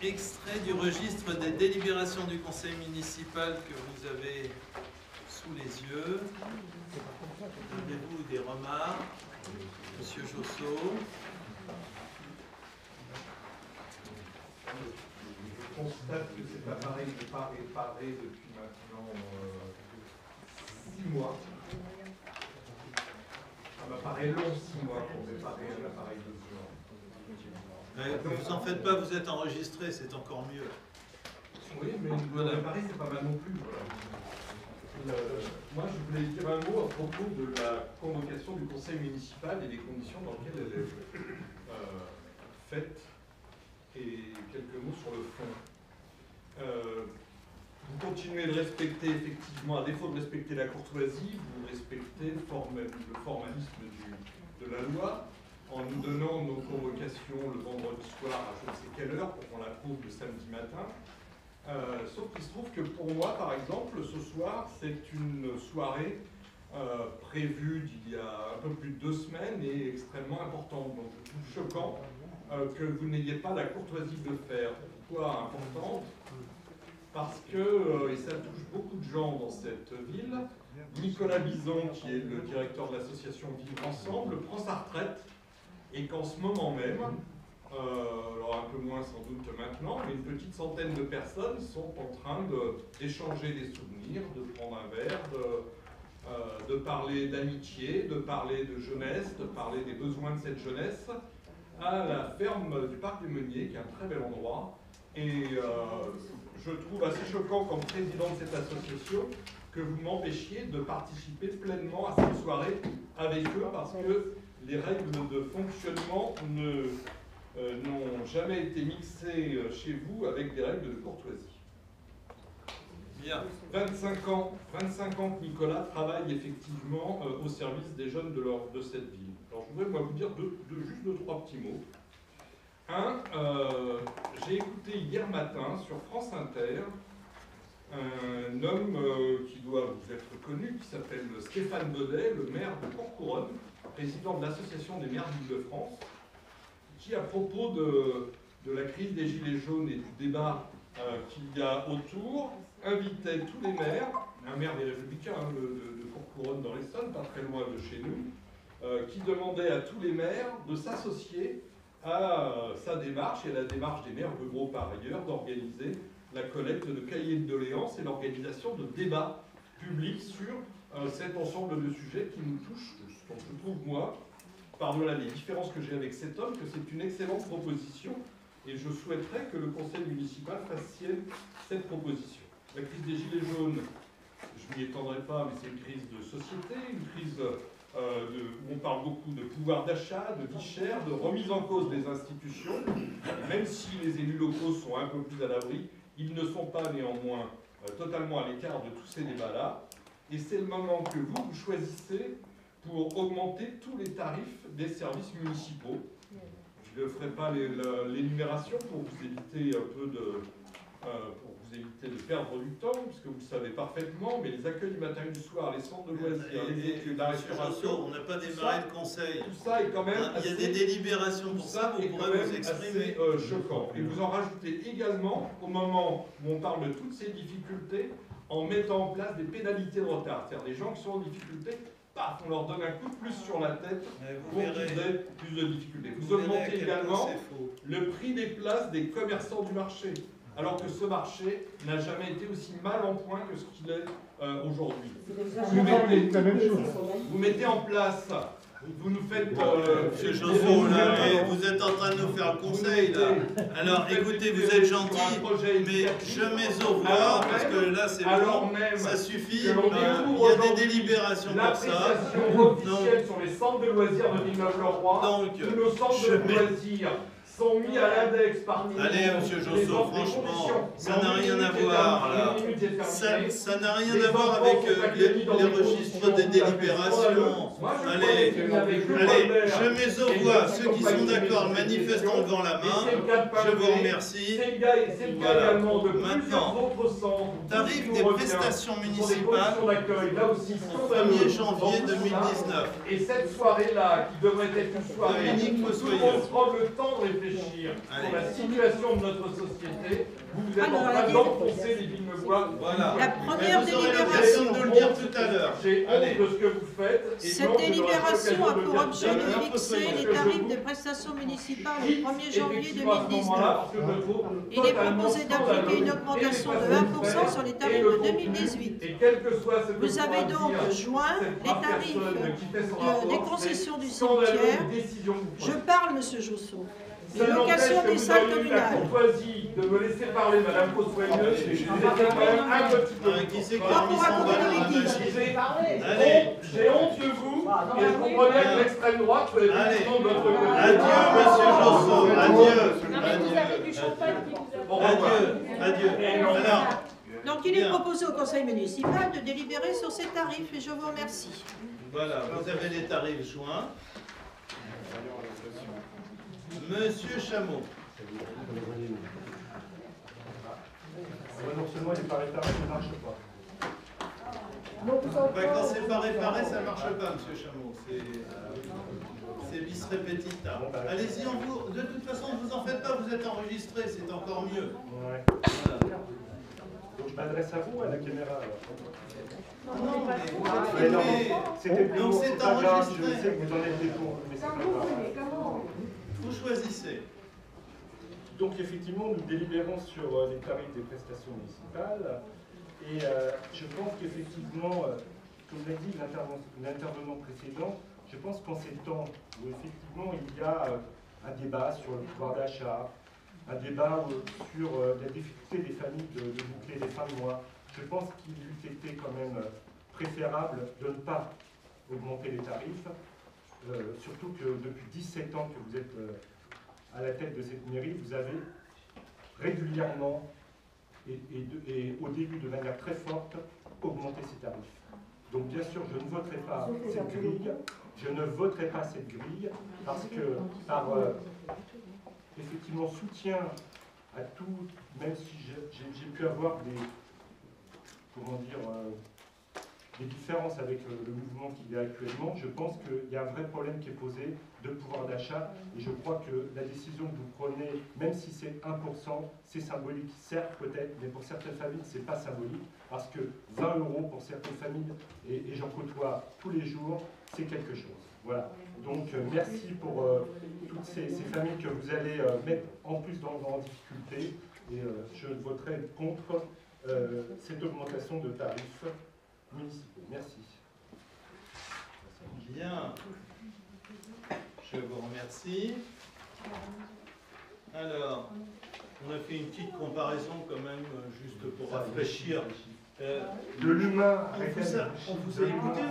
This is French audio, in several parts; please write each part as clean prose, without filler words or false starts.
Extrait du registre des délibérations du conseil municipal que vous avez sous les yeux. Avez-vous des remarques, Monsieur Josso? Je constate que cet appareil n'est pas réparé depuis maintenant 6 mois. Ça m'apparaît long 6 mois pour réparer un appareil de ce genre. Ne vous en faites pas, vous êtes enregistré, c'est encore mieux. Oui, mais voilà. réparer, c'est pas mal non plus. Voilà. Moi, je voulais dire un mot à propos de la convocation du conseil municipal et des conditions dans lesquelles elle est faite, et quelques mots sur le fond. Vous continuez de respecter, effectivement, à défaut de respecter la courtoisie, vous respectez le formalisme de la loi, en nous donnant nos convocations le vendredi soir à je ne sais quelle heure pour qu'on l'approuve le samedi matin. Sauf qu'il se trouve que pour moi, par exemple, ce soir, c'est une soirée prévue d'il y a un peu plus de 2 semaines et extrêmement importante. Donc je trouve choquant que vous n'ayez pas la courtoisie de le faire. Pourquoi importante? Parce que, et ça touche beaucoup de gens dans cette ville, Nicolas Bison, qui est le directeur de l'association Vivre Ensemble, prend sa retraite. Et qu'en ce moment même, alors un peu moins sans doute maintenant, mais une petite centaine de personnes sont en train d'échanger des souvenirs, de prendre un verre, de parler d'amitié, de parler de jeunesse, de parler des besoins de cette jeunesse, à la ferme du Parc des Meuniers, qui est un très bel endroit. Et je trouve assez choquant, comme président de cette association, que vous m'empêchiez de participer pleinement à cette soirée avec eux, parce que les règles de fonctionnement n'ont jamais été mixées chez vous avec des règles de courtoisie. Bien. 25 ans que Nicolas travaille effectivement au service des jeunes de cette ville. Alors je voudrais moi vous dire juste 2-3 petits mots. J'ai écouté hier matin sur France Inter un homme qui doit vous être connu, qui s'appelle Stéphane Daudet, le maire de Courcouronnes, président de l'Association des maires d'Île-de-France, qui, à propos de la crise des Gilets jaunes et du débat qu'il y a autour, invitait tous les maires, un maire des Républicains de Courcouronnes dans l'Essonne, pas très loin de chez nous, qui demandait à tous les maires de s'associer à sa démarche, et à la démarche des maires ruraux par ailleurs, d'organiser la collecte de cahiers de doléances et l'organisation de débats publics sur cet ensemble de sujets qui nous touchent. Donc je trouve, moi, par-delà les différences que j'ai avec cet homme, que c'est une excellente proposition, et je souhaiterais que le conseil municipal fasse sienne cette proposition. La crise des Gilets jaunes, je m'y étendrai pas, mais c'est une crise de société, une crise où on parle beaucoup de pouvoir d'achat, de vie chère, de remise en cause des institutions. Même si les élus locaux sont un peu plus à l'abri, ils ne sont pas néanmoins totalement à l'écart de tous ces débats-là. Et c'est le moment que vous choisissez pour augmenter tous les tarifs des services municipaux. Je ne ferai pas l'énumération pour vous éviter un peu de perdre du temps, puisque vous le savez parfaitement, mais les accueils du matin et du soir, les centres de loisirs, les études, la restauration... On n'a pas démarré le conseil. Tout ça est quand même il y a des délibérations pour ça, vous pourrez vous exprimer. Assez choquant. Et vous en rajoutez également, au moment où on parle de toutes ces difficultés, en mettant en place des pénalités de retard. C'est-à-dire des gens qui sont en difficulté, paf, on leur donne un coup de plus sur la tête pour qu'ils aient plus de difficultés. Vous augmentez également le prix des places des commerçants du marché, alors que ce marché n'a jamais été aussi mal en point que ce qu'il est aujourd'hui. Vous mettez en place, vous nous faites... Monsieur Josso, là, vous êtes en train de nous faire le conseil, là. Alors, écoutez, vous êtes gentil, mais jamais au revoir, parce que là, c'est bon, ça suffit. Il y a des délibérations pour ça. L'appréciation officielle sur les centres de loisirs de Villeneuve-le-Roi, tous nos centres de loisirs sont mis à l'index par niveau. Allez, monsieur Josso, franchement, ça n'a rien à voir, là. Ça n'a rien à voir avec les registres des délibérations. Allez, jamais au revoir. Ceux qui sont d'accord manifestent en levant la main. Je vous remercie. Voilà. Maintenant, tarif des prestations municipales au 1er janvier 2019. Et cette soirée-là, qui devrait être une soirée où tout le monde prend le temps de réfléchir, réfléchir Allez. sur la situation de notre société, vous êtes en Alors, train d'enfoncer les Villeneuvois. Voilà. La première Mais vous aurez délibération. l'occasion de le dire tout à l'heure. J'ai Allez. honte de ce que vous faites. Et Cette donc, je n'aurai délibération pas a l'occasion pour de objet dire de tout à l'heure. fixer Parce les que tarifs je de vous prestations municipales au quitte 1er janvier effectivement à ce 2019. moment-là, parce que je trouve Il est totalement proposé d'appliquer une scandaleux augmentation et de les 1% sur les façons tarifs et le de contenu. 2018. Et quel que soit ce que Vous avez pourra donc dire joint cette les brave tarifs personne qui fait son des rapport, concessions c'est du scandaleux, cimetière. les décisions que vous Je prenez. parle, monsieur Jousseau. Ça Les locations n'empêche que des vous salles avez eu la communales. courtoisie de me laisser parler, madame Fossoyeuse, je suis j'étais quand même un petit peu. Qui c'est qui Pas a mis pour son raconter bras dans des la bêtises. machine? Allez, j'ai honte de vous, et je comprenais que l'extrême droite soit effectivement de votre côté. Adieu, monsieur Jousseau. Adieu. Vous avez du champagne qui vous a... Au revoir. Adieu. Alors, Donc il est Bien. proposé au conseil municipal de délibérer sur ces tarifs et je vous remercie. voilà, vous avez les tarifs joints. Monsieur Chameau. Non seulement il n'est pas réparé, il ne marche pas. Quand c'est pas réparé, ça marche pas, monsieur Chameau. C'est vis repetita. Allez-y, de toute façon, vous en faites pas, vous êtes enregistré, c'est encore mieux. Ouais. Voilà. Donc je m'adresse à vous, à la caméra. Non, mais vous êtes Mais non, filmé. c'était plus Donc lourd, c'est c'est pas grave, je enregistré. sais que vous en êtes des bons, mais c'est pas grave. Vous choisissez. Donc effectivement, nous délibérons sur les tarifs des prestations municipales et je pense qu'effectivement, comme l'a dit l'intervenant précédent, je pense qu'en ces temps où effectivement il y a un débat sur le pouvoir d'achat, un débat sur la difficulté des familles de boucler les fins de mois, je pense qu'il eût été quand même préférable de ne pas augmenter les tarifs, surtout que depuis 17 ans que vous êtes à la tête de cette mairie, vous avez régulièrement et au début de manière très forte augmenté ces tarifs. Donc bien sûr, je ne voterai pas cette grille, je ne voterai pas cette grille parce que par effectivement soutien à tout, même si j'ai pu avoir des, comment dire, des différences avec le mouvement qu'il y a actuellement, je pense qu'il y a un vrai problème qui est posé de pouvoir d'achat et je crois que la décision que vous prenez, même si c'est 1%, c'est symbolique, certes peut-être, mais pour certaines familles c'est pas symbolique parce que 20 € pour certaines familles, et j'en côtoie tous les jours, c'est quelque chose. Voilà. Donc merci pour toutes ces familles que vous allez mettre en plus en difficulté et je voterai contre cette augmentation de tarifs municipaux. Merci. Bien. Je vous remercie. Alors, on a fait une petite comparaison quand même, juste pour rafraîchir. De l'humain. On vous a écouté,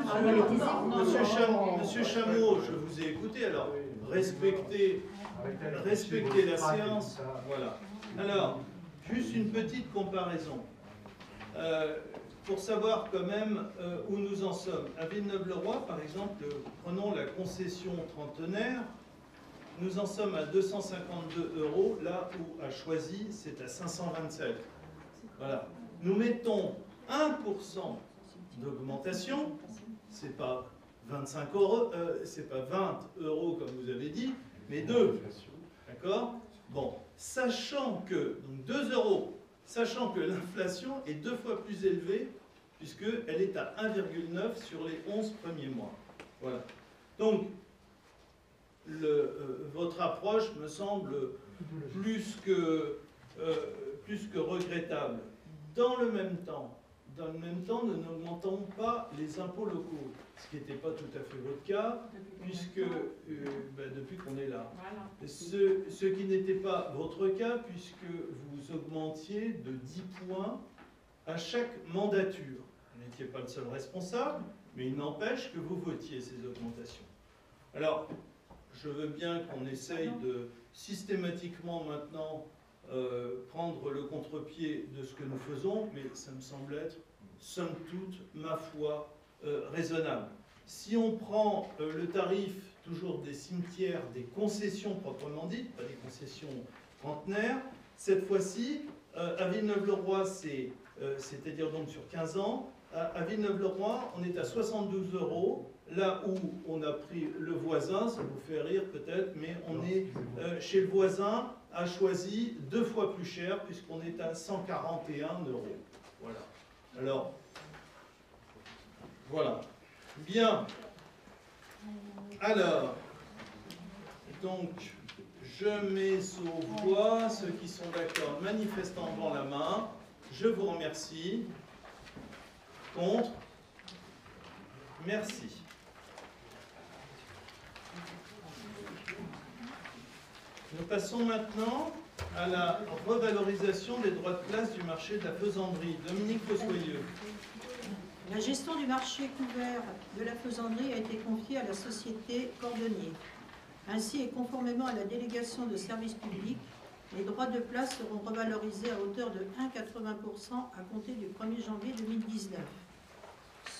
monsieur Chameau, je vous ai écouté, alors respectez la séance. Voilà. Alors, juste une petite comparaison. Pour savoir quand même où nous en sommes. À Villeneuve-le-Roi, par exemple, prenons la concession trentenaire, nous en sommes à 252 €, là où à Choisy, c'est à 527. Voilà. Nous mettons 1% d'augmentation, c'est pas 25 €, c'est pas 20 € comme vous avez dit, mais 2. D'accord? Bon, sachant que, donc 2 €, sachant que l'inflation est 2 fois plus élevée, puisqu'elle est à 1,9 sur les 11 premiers mois. Voilà. Donc, votre approche me semble plus que regrettable. Dans le même temps, nous n'augmentons pas les impôts locaux, ce qui n'était pas tout à fait votre cas, puisque depuis qu'on est là. Ce qui n'était pas votre cas, puisque vous augmentiez de 10 points à chaque mandature. Vous n'étiez pas le seul responsable, mais il n'empêche que vous votiez ces augmentations. Alors, je veux bien qu'on essaye de systématiquement maintenant prendre le contre-pied de ce que nous faisons, mais ça me semble être, somme toute, ma foi, raisonnable. Si on prend le tarif toujours des cimetières, des concessions proprement dites, pas des concessions trentenaires, cette fois-ci, à Villeneuve-le-Roi, c'est-à-dire donc sur 15 ans, à Villeneuve-le-Roi, on est à 72 €, là où on a pris le voisin, ça vous fait rire peut-être, mais on est chez le voisin, a choisi 2 fois plus cher puisqu'on est à 141 €. Voilà. Alors, voilà. Bien. Alors, donc, je mets aux voix ceux qui sont d'accord, manifestant en levant la main. Je vous remercie. Contre? Merci. Nous passons maintenant à la revalorisation des droits de place du marché de la faisanderie. Dominique Fossoyeux. La gestion du marché couvert de la faisanderie a été confiée à la société Cordonnier. Ainsi, et conformément à la délégation de services publics, les droits de place seront revalorisés à hauteur de 1,80% à compter du 1er janvier 2019.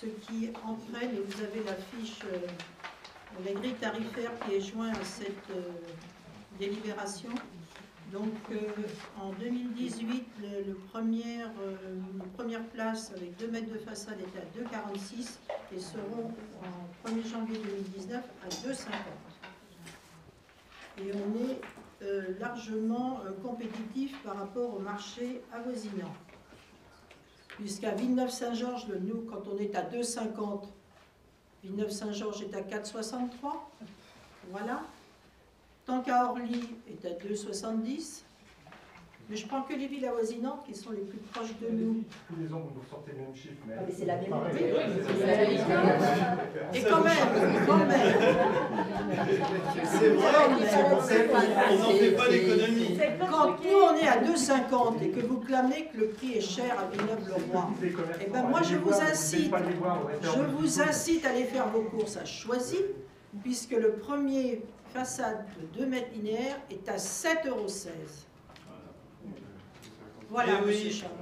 Ce qui entraîne, et vous avez la fiche, la grille tarifaire qui est jointe à cette délibération. Donc en 2018, la première place avec 2 mètres de façade était à 2,46 et seront en 1er janvier 2019 à 2,50. Et on est largement compétitif par rapport au marché avoisinant. Puisqu'à Villeneuve-Saint-Georges, nous, quand on est à 2,50, Villeneuve-Saint-Georges est à 4,63. Voilà. Tant qu'à Orly est à 2,70. Mais je prends que les villes avoisinantes qui sont les plus proches de nous. Tous les ans, vous nous sortez le même chiffre. Mais c'est la même. Et quand même. C'est vrai, on n'en fait pas l'économie. Quand nous on est à 2,50 et que vous clamez que le prix est cher à Villeneuve-le-Roi, et ben moi je vous incite à aller faire vos courses à Choisy, puisque le premier façade de 2 mètres linéaires est à 7,16 €. Voilà, monsieur Charles.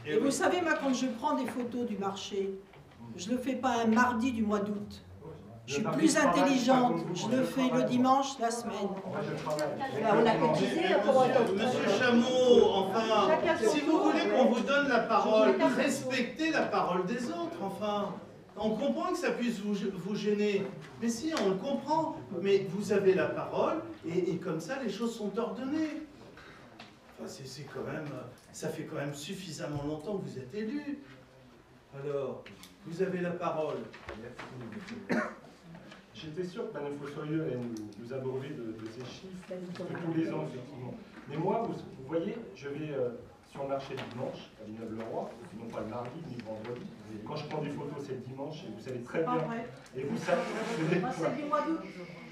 Et vous savez, moi, quand je prends des photos du marché, je ne le fais pas un mardi du mois d'août. Je suis plus intelligente, je le fais le dimanche, la semaine. On a cotisé pour Monsieur Chameau, enfin, si vous voulez qu'on vous donne la parole, respectez la parole des autres, enfin. On comprend que ça puisse vous gêner, mais si, on le comprend. Mais vous avez la parole, et comme ça, les choses sont ordonnées. Enfin, c'est quand même, ça fait quand même suffisamment longtemps que vous êtes élu. Alors, vous avez la parole. J'étais sûr que Mme Fossoyeux allait nous abreuver de ces chiffres de tous les ans, effectivement. Mais moi, vous voyez, je vais sur le marché le dimanche, à Villeneuve-le-Roi, non pas le mardi ni le vendredi. Quand je prends des photos, c'est le dimanche, et vous savez très bien. Et vous savez. C'est du mois d'août.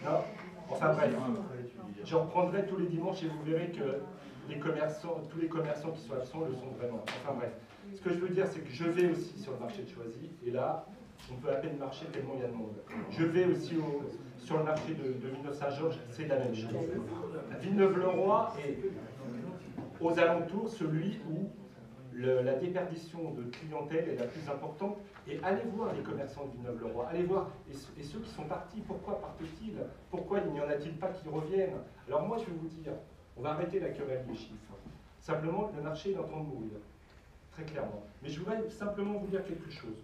Non, enfin bref. Je reprendrai tous les dimanches et vous verrez que les commerçants, tous les commerçants qui sont absents le sont vraiment. Enfin bref. Ce que je veux dire, c'est que je vais aussi sur le marché de Choisy, et là, on peut à peine marcher tellement il y a de monde. Je vais aussi sur le marché de Villeneuve-Saint-Georges, c'est la même chose. Villeneuve-le-Roi est aux alentours celui où la déperdition de clientèle est la plus importante. Et allez voir les commerçants de Villeneuve-le-Roi, allez voir, et ceux qui sont partis, pourquoi partent-ils? Pourquoi n'y en a-t-il pas qui reviennent? Alors moi, je vais vous dire, on va arrêter la querelle des chiffres. Simplement, le marché est en train de mourir, très clairement. Mais je voudrais simplement vous dire quelque chose,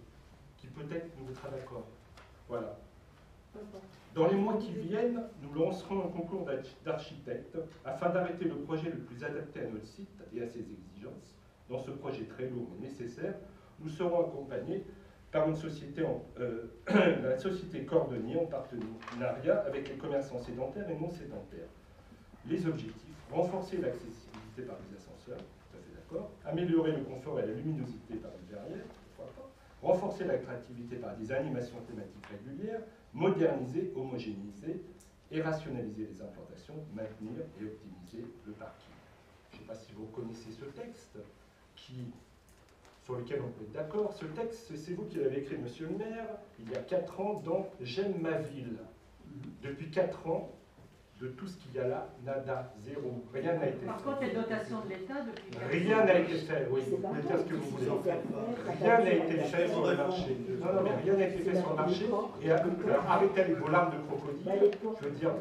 qui peut-être nous mettra d'accord. Voilà. Dans les mois qui viennent, nous lancerons un concours d'architectes afin d'arrêter le projet le plus adapté à notre site et à ses exigences. Dans ce projet très lourd mais nécessaire, nous serons accompagnés par une société, la société Cordonnier, en partenariat avec les commerçants sédentaires et non sédentaires. Les objectifs: renforcer l'accessibilité par les ascenseurs, tout à fait d'accord, améliorer le confort et la luminosité par une verrière, pourquoi pas, renforcer l'attractivité par des animations thématiques régulières, moderniser, homogénéiser et rationaliser les implantations, maintenir et optimiser le parking. Je ne sais pas si vous connaissez ce texte, sur lequel on peut être d'accord. Ce texte, c'est vous qui l'avez écrit, monsieur le maire, il y a 4 ans dans J'aime ma ville. Depuis 4 ans, de tout ce qu'il y a là, nada, zéro. Rien n'a été fait. Par contre, les dotations de l'État, depuis 4 ans. Rien n'a été fait, oui. Vous pouvez dire ce que vous voulez. Rien n'a été fait sur le marché. Non, non, mais rien n'a été fait sur le marché. Et arrêtez avec vos larmes de crocodile. Je veux dire,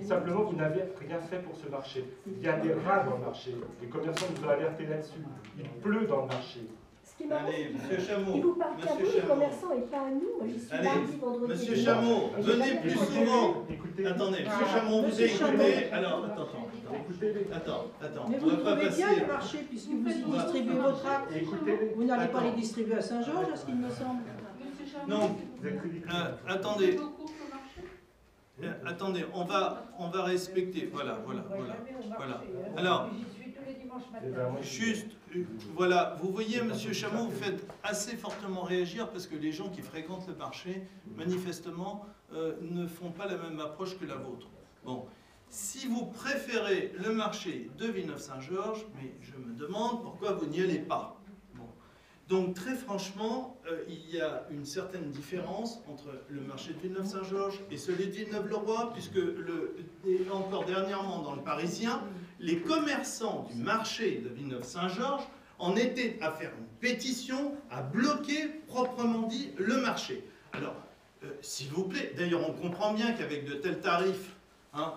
simplement, vous n'avez rien fait pour ce marché. Il y a des rats dans le marché. Les commerçants nous ont alertés là-dessus. Il pleut dans le marché. qui est marrant, Allez, c'est monsieur Chameau. qu'il vous parle qu'à vous, Monsieur les Chameau. commerçants, et pas à nous. Moi, j'y suis Allez, mardi, vendredi. Monsieur et dimanche. Chameau, Et j'ai venez jamais plus fait souvent. Écoutez, Attendez, monsieur Voilà. Chameau, vous Monsieur écoutez. Chameau. Alors, attends. écoutez-les. Attends, Mais on vous va pas trouvez bien passer. les marchés puisque vous Vous faites distribuez vos vos tracts. Écoutez-les. Vous n'allez pas Attends. les distribuer à Saint-Georges, à ce qu'il me semble. Non, Vous êtes ridicule. attendez. Attendez, on va respecter. Voilà. Alors, Eh ben, moi, juste, voilà, vous voyez, monsieur Chameau, vous faites assez fortement réagir parce que les gens qui fréquentent le marché, manifestement, ne font pas la même approche que la vôtre. Bon, si vous préférez le marché de Villeneuve-Saint-Georges, mais je me demande pourquoi vous n'y allez pas. Bon. Donc, très franchement, il y a une certaine différence entre le marché de Villeneuve-Saint-Georges et celui de Villeneuve-le-Roi, puisque, et encore dernièrement dans le Parisien, les commerçants du marché de Villeneuve-Saint-Georges en étaient à faire une pétition, à bloquer proprement dit le marché. Alors, s'il vous plaît, d'ailleurs on comprend bien qu'avec de tels tarifs, hein,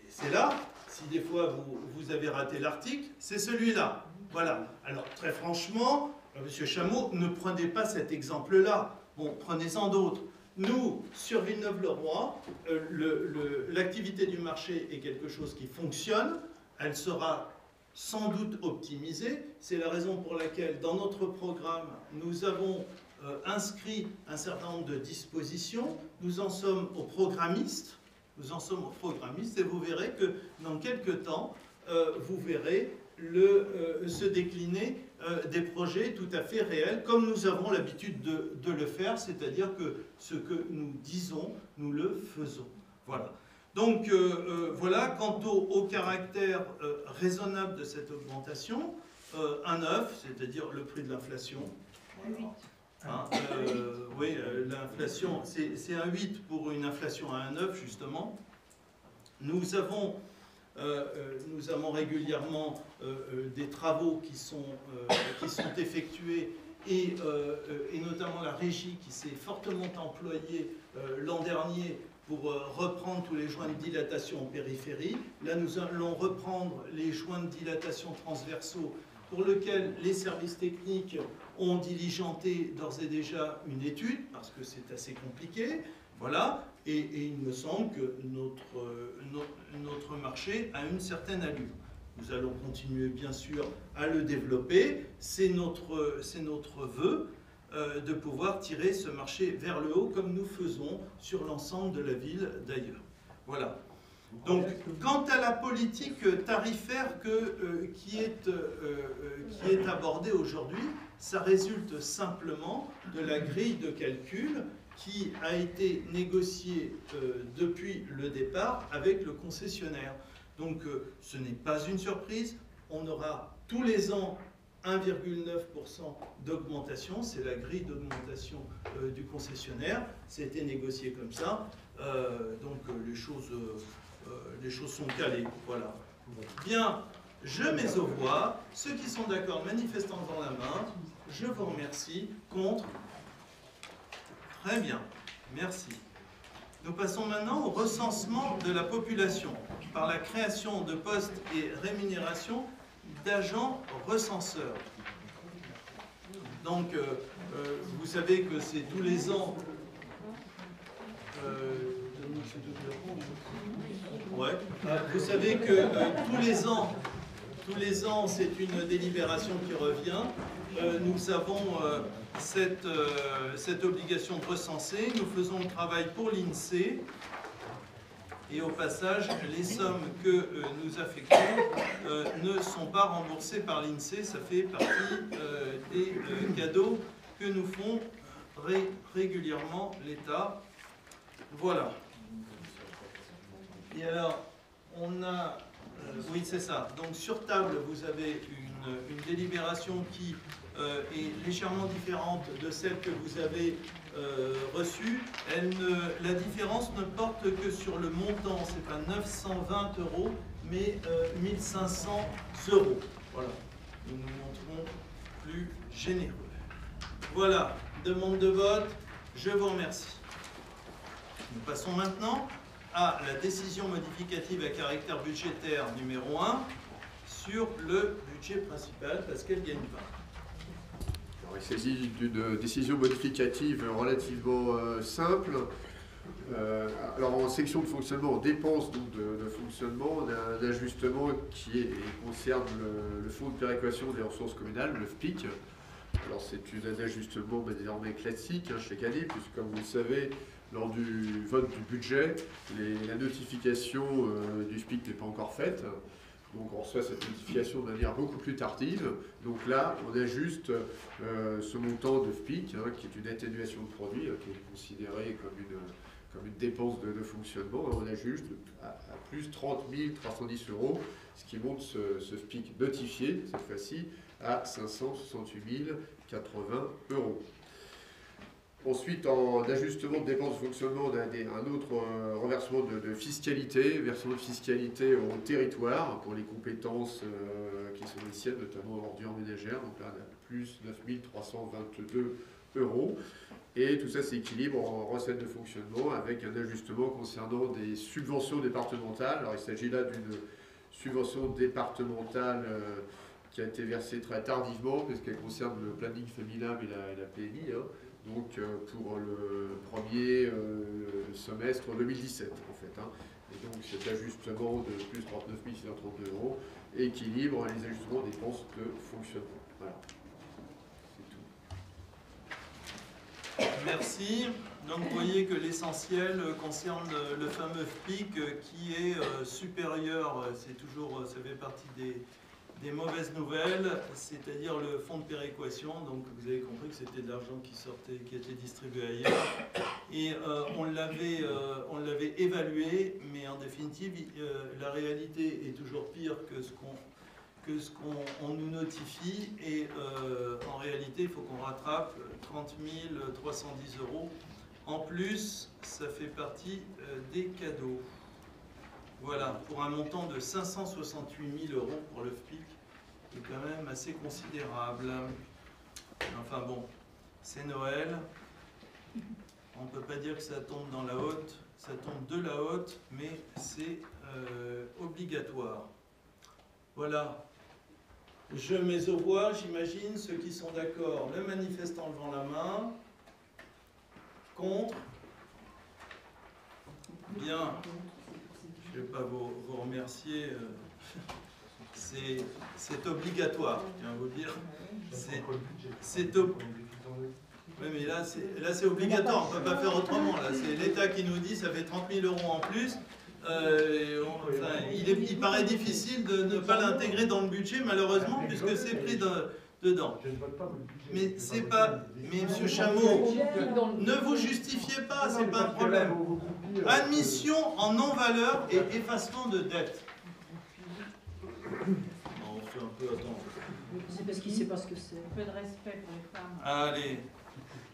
c'est là, si des fois vous avez raté l'article, c'est celui-là. Voilà. Alors très franchement, monsieur Chameau, ne prenez pas cet exemple-là. Bon, prenez-en d'autres. Nous, sur Villeneuve-le-Roi, l'activité du marché est quelque chose qui fonctionne. Elle sera sans doute optimisée. C'est la raison pour laquelle, dans notre programme, nous avons inscrit un certain nombre de dispositions. Nous en sommes aux programmistes. Et vous verrez que dans quelques temps, vous verrez se décliner des projets tout à fait réels, comme nous avons l'habitude de le faire, c'est-à-dire que ce que nous disons, nous le faisons. Voilà. Donc, voilà, quant au caractère raisonnable de cette augmentation, un 9, c'est-à-dire le prix de l'inflation. Hein, oui, l'inflation, c'est un 8 pour une inflation à un 9, justement. Nous avons régulièrement des travaux qui sont effectués et notamment la régie qui s'est fortement employée l'an dernier pour reprendre tous les joints de dilatation en périphérie. Là, nous allons reprendre les joints de dilatation transversaux pour lesquels les services techniques ont diligenté d'ores et déjà une étude, parce que c'est assez compliqué. Voilà. Et il me semble que notre marché a une certaine allure. Nous allons continuer, bien sûr, à le développer. C'est notre vœu de pouvoir tirer ce marché vers le haut, comme nous faisons sur l'ensemble de la ville d'ailleurs. Voilà. Donc, quant à la politique tarifaire qui est abordée aujourd'hui, ça résulte simplement de la grille de calcul qui a été négociée depuis le départ avec le concessionnaire. Donc, ce n'est pas une surprise. On aura tous les ans 1,9% d'augmentation. C'est la grille d'augmentation du concessionnaire. C'était négocié comme ça. Donc, les choses sont calées. Voilà. Bien, je mets aux voix. Ceux qui sont d'accord, manifestent en levant la main. Je vous remercie. Contre? Très bien. Merci. Nous passons maintenant au recensement de la population par la création de postes et rémunération d'agents recenseurs. Donc, vous savez que c'est tous les ans... vous savez que tous les ans, c'est une délibération qui revient. Nous avons cette obligation de recenser. Nous faisons le travail pour l'INSEE. Et au passage, les sommes que nous affectons ne sont pas remboursées par l'INSEE. Ça fait partie des cadeaux que nous font régulièrement l'État. Voilà. Et alors, on a... oui, c'est ça. Donc, sur table, vous avez une délibération qui est légèrement différente de celle que vous avez reçue. La différence ne porte que sur le montant. C'est pas 920 €, mais 1500 €. Voilà. Nous nous montrons plus généreux. Voilà. Demande de vote. Je vous remercie. Nous passons maintenant à la décision modificative à caractère budgétaire numéro 1 sur le budget principal, Pascal Gagnepin. il s'agit d'une décision modificative relativement simple. Alors en section de fonctionnement, en dépenses donc de fonctionnement, on a un ajustement qui concerne le fonds de péréquation des ressources communales, le FPIC. Alors c'est un ajustement désormais classique chaque année, puisque comme vous le savez, lors du vote du budget, la notification du FPIC n'est pas encore faite. Donc on reçoit cette notification de manière beaucoup plus tardive. Donc là, on ajuste ce montant de FPIC, qui est une atténuation de produit, qui est considérée comme une dépense de fonctionnement. On ajuste à plus 30 310 €, ce qui monte ce FPIC notifié, cette fois-ci, à 568 080 €. Ensuite, en ajustement de dépenses de fonctionnement, on a un autre reversement de fiscalité, versement de fiscalité au territoire pour les compétences qui sont les siennes, notamment ordures ménagères. Donc là, on a plus 9 322 €. Et tout ça s'équilibre en recettes de fonctionnement avec un ajustement concernant des subventions départementales. Alors il s'agit là d'une subvention départementale qui a été versée très tardivement, puisqu'elle concerne le planning féminin et la PMI. Donc pour le premier semestre 2017 en fait. Et donc cet ajustement de plus 39 632 € équilibre les ajustements des dépenses de fonctionnement. Voilà. C'est tout. Merci. Donc vous voyez que l'essentiel concerne le fameux FPIC qui est supérieur, c'est toujours, ça fait partie des mauvaises nouvelles, c'est-à-dire le fonds de péréquation. Donc vous avez compris que c'était de l'argent qui était distribué ailleurs. Et on l'avait évalué, mais en définitive, la réalité est toujours pire que ce qu'on nous notifie. Et en réalité, il faut qu'on rattrape 30 310 €. En plus, ça fait partie des cadeaux. Voilà, pour un montant de 568 000 € pour le FPIC, qui est quand même assez considérable. Enfin bon, c'est Noël. On ne peut pas dire que ça tombe dans la haute, ça tombe de la haute, mais c'est obligatoire. Voilà. Je mets au voix, j'imagine, ceux qui sont d'accord. Le manifeste en levant la main. Contre. Bien. Je ne vais pas vous remercier, c'est obligatoire, je tiens à vous dire. Oui, mais là c'est obligatoire, on ne peut pas faire autrement. C'est l'État qui nous dit ça fait 30 000 € en plus. Il paraît difficile de ne pas l'intégrer dans le budget, malheureusement, puisque c'est pris dedans. Mais c'est pas. Mais M. Chameau, ne vous justifiez pas, c'est pas un problème. Admission en non-valeur et effacement de dette. On fait un peu attendre. C'est parce qu'il ne sait pas ce que c'est. Un peu de respect pour les femmes. Allez.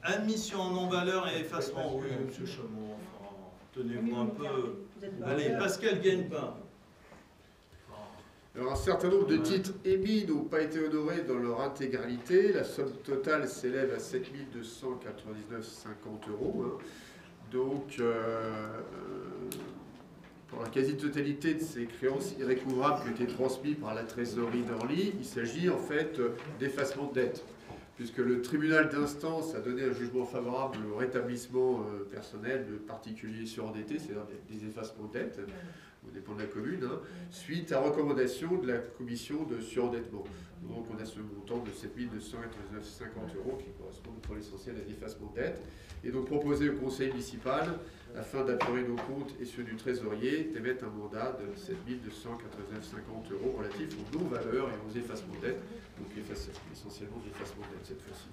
Admission en non-valeur et effacement. Oui, M. Chameau, enfin, tenez-vous un peu. Allez, Pascal Gagne-Pain. Alors un certain nombre de titres émis n'ont pas été honorés dans leur intégralité. La somme totale s'élève à 7 299,50 €. Donc, pour la quasi-totalité de ces créances irrécouvrables qui ont été transmises par la trésorerie d'Orly, il s'agit en fait d'effacement de dette, puisque le tribunal d'instance a donné un jugement favorable au rétablissement personnel de particuliers surendettés, c'est-à-dire des effacements de dette, au dépend de la commune, suite à recommandation de la commission de surendettement. Donc on a ce montant de 7 299,50 € qui correspond pour l'essentiel à l'effacement de dette, et donc proposé au conseil municipal, afin d'appurer nos comptes et ceux du trésorier, d'émettre un mandat de 7 299,50 € relatif aux non-valeurs et aux effacements de dette, donc essentiellement d'effacement de dette cette fois-ci.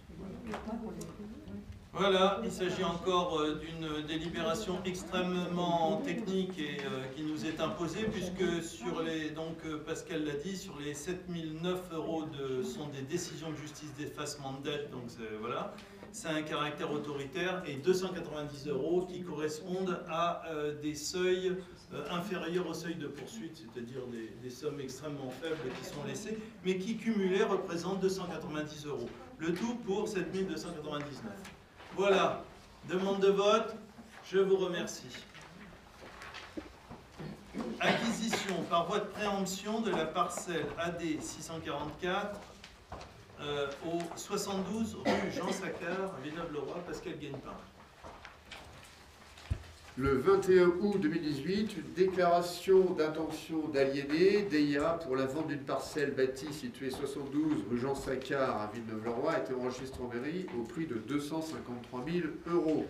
Voilà, il s'agit encore d'une délibération extrêmement technique et qui nous est imposée, puisque sur les, donc Pascal l'a dit, sur les 7 009 € sont des décisions de justice d'effacement de dette, donc voilà, c'est un caractère autoritaire, et 290 € qui correspondent à des seuils inférieurs au seuil de poursuite, c'est-à-dire des sommes extrêmement faibles qui sont laissées, mais qui cumulées représentent 290 €. Le tout pour 7 299. Voilà, demande de vote, je vous remercie. Acquisition par voie de préemption de la parcelle AD 644 au 72 rue Jean Saccard, à Villeneuve-le-Roi, Pascal Gagnepin. Le 21 août 2018, une déclaration d'intention d'aliéner, DIA, pour la vente d'une parcelle bâtie située 72 rue Jean Saccard à Villeneuve-le-Roi a été enregistrée en mairie au prix de 253 000 €.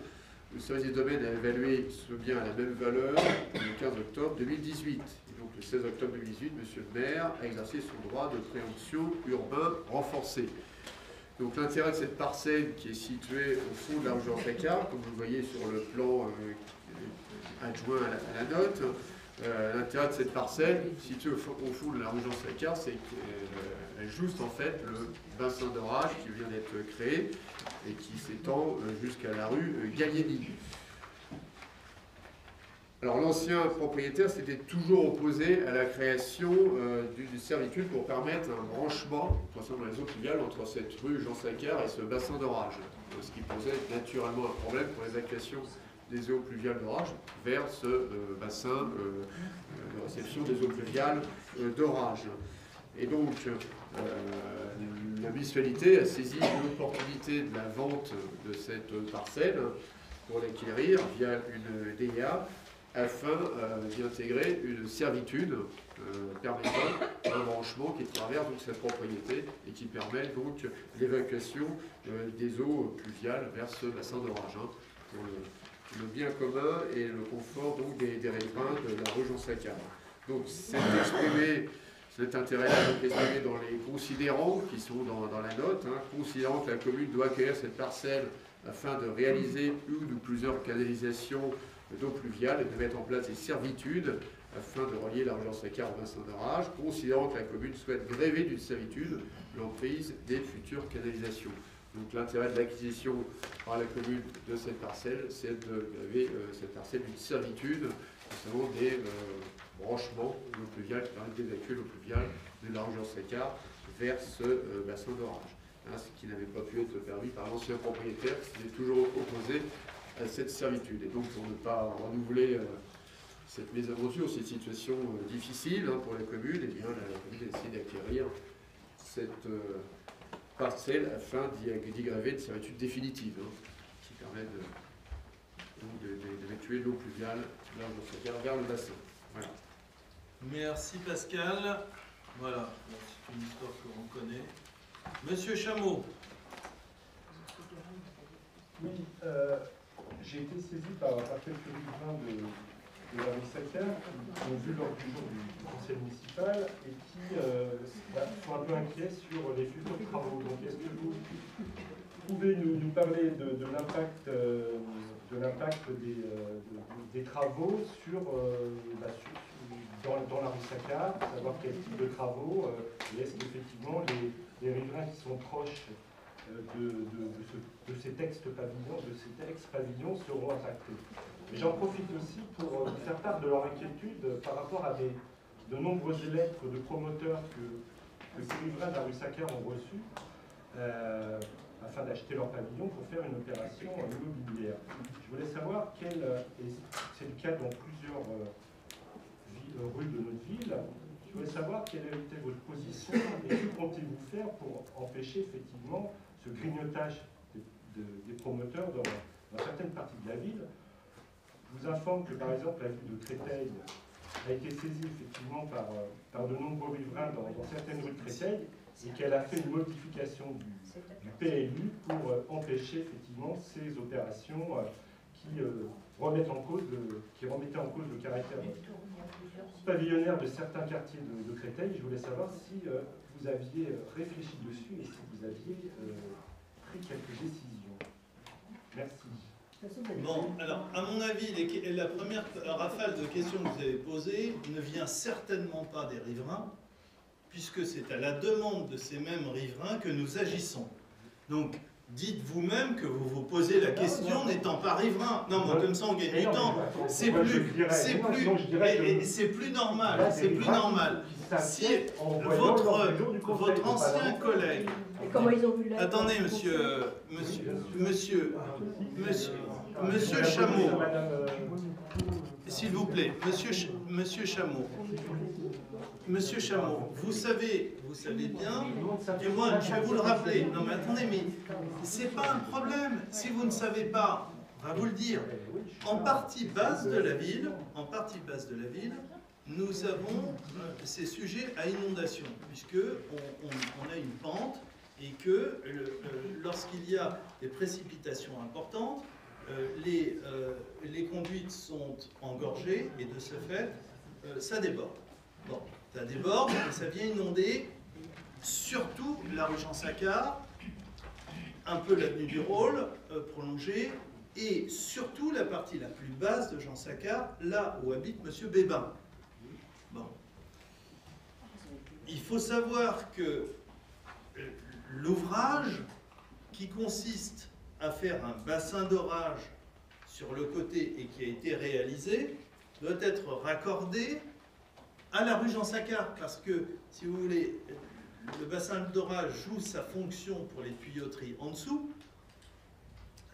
Le service des domaines a évalué ce bien à la même valeur le 15 octobre 2018. Et donc le 16 octobre 2018, monsieur le maire a exercé son droit de préemption urbain renforcé. Donc l'intérêt de cette parcelle qui est située au fond de la rue Jean Saccard, comme vous le voyez sur le plan adjoint à la note, l'intérêt de cette parcelle située au fond de la rue Jean Saccard, c'est qu'elle juste en fait le bassin d'orage qui vient d'être créé et qui s'étend jusqu'à la rue Gallieni. Alors l'ancien propriétaire s'était toujours opposé à la création d'une servitude pour permettre un branchement concernant les eaux pluviales entre cette rue Jean Saccard et ce bassin d'orage, ce qui posait naturellement un problème pour l'évacuation des eaux pluviales d'orage vers ce bassin de réception des eaux pluviales d'orage. Et donc la municipalité a saisi l'opportunité de la vente de cette parcelle pour l'acquérir via une DIA afin d'y intégrer une servitude permettant un branchement qui traverse donc cette propriété et qui permet donc l'évacuation des eaux pluviales vers ce bassin d'orage pour le bien commun et le confort donc des riverains de la rue Jean Saccard. Donc cet intérêt-là est exprimé dans les considérants qui sont dans la note, considérant que la commune doit accueillir cette parcelle afin de réaliser une ou plusieurs canalisations d'eau pluviale et de mettre en place des servitudes afin de relier la rue Jean Saccard au bassin d'orage, considérant que la commune souhaite gréver d'une servitude l'emprise des futures canalisations. Donc l'intérêt de l'acquisition par la commune de cette parcelle, c'est de gréver cette parcelle d'une servitude concernant des branchements d'eau pluviale qui permettent d'évacuer l'eau pluviale de la rue Jean Saccard vers ce bassin d'orage. Ce qui n'avait pas pu être permis par l'ancien propriétaire qui s'était toujours opposé à cette servitude. Et donc pour ne pas renouveler cette mésaventure, cette situation difficile pour la commune, eh bien, la commune a essayé d'acquérir cette parcelle afin d'y graver une servitude définitive qui permet d'évacuer l'eau pluviale vers le bassin. Voilà. Merci Pascal. Voilà, c'est une histoire que l'on connaît. Monsieur Chameau. Oui, j'ai été saisi par quelques riverains de la rue Saccard qui ont vu l'ordre du jour du conseil municipal et qui sont un peu inquiets sur les futurs travaux. Donc est-ce que vous pouvez nous parler de l'impact des travaux dans la rue Saccard, savoir quel type de travaux, et est-ce qu'effectivement les riverains qui sont proches de ces ex-pavillons seront impactés. Mais j'en profite aussi pour faire part de leur inquiétude par rapport à de nombreuses lettres de promoteurs que ces riverains de la rue Saccard ont reçues afin d'acheter leur pavillon pour faire une opération immobilière. Je voulais savoir et c'est le cas dans plusieurs rues de notre ville, je voulais savoir quelle était votre position et que comptez-vous faire pour empêcher effectivement ce grignotage des promoteurs dans certaines parties de la ville. Je vous informe que par exemple la ville de Créteil a été saisie effectivement par de nombreux riverains dans certaines rues de Créteil et qu'elle a fait une modification du PLU pour empêcher effectivement ces opérations qui remettaient en cause le caractère pavillonnaire de certains quartiers de Créteil. Je voulais savoir si vous aviez réfléchi dessus et si vous aviez pris quelques décisions. Merci. Bon, alors, à mon avis, la première rafale de questions que vous avez posées ne vient certainement pas des riverains, puisque c'est à la demande de ces mêmes riverains que nous agissons. Donc, dites vous-même que vous vous posez la question n'étant pas riverain. Non, mais comme ça, on gagne du temps. C'est plus normal. C'est plus normal. s'inquiètent en voyant l'ordre du jour du Conseil. votre ancien collègue, Et comment ils ont vu la... attendez, monsieur Chameau, s'il vous plaît, monsieur Chameau, vous savez bien, et moi je vais vous le rappeler, non mais attendez, mais c'est pas un problème, si vous ne savez pas, on va vous le dire, en partie basse de la ville, nous avons ces sujets à inondation, puisque on a une pente et que lorsqu'il y a des précipitations importantes, les conduites sont engorgées et de ce fait, ça déborde. Bon, ça déborde et ça vient inonder surtout la rue Jean-Saccar, un peu l'avenue du Rôle prolongée et surtout la partie la plus basse de Jean-Saccar, là où habite M. Bébin. Bon. Il faut savoir que l'ouvrage qui consiste à faire un bassin d'orage sur le côté et qui a été réalisé doit être raccordé à la rue Jean-Saccar parce que, si vous voulez, le bassin d'orage joue sa fonction pour les tuyauteries en dessous.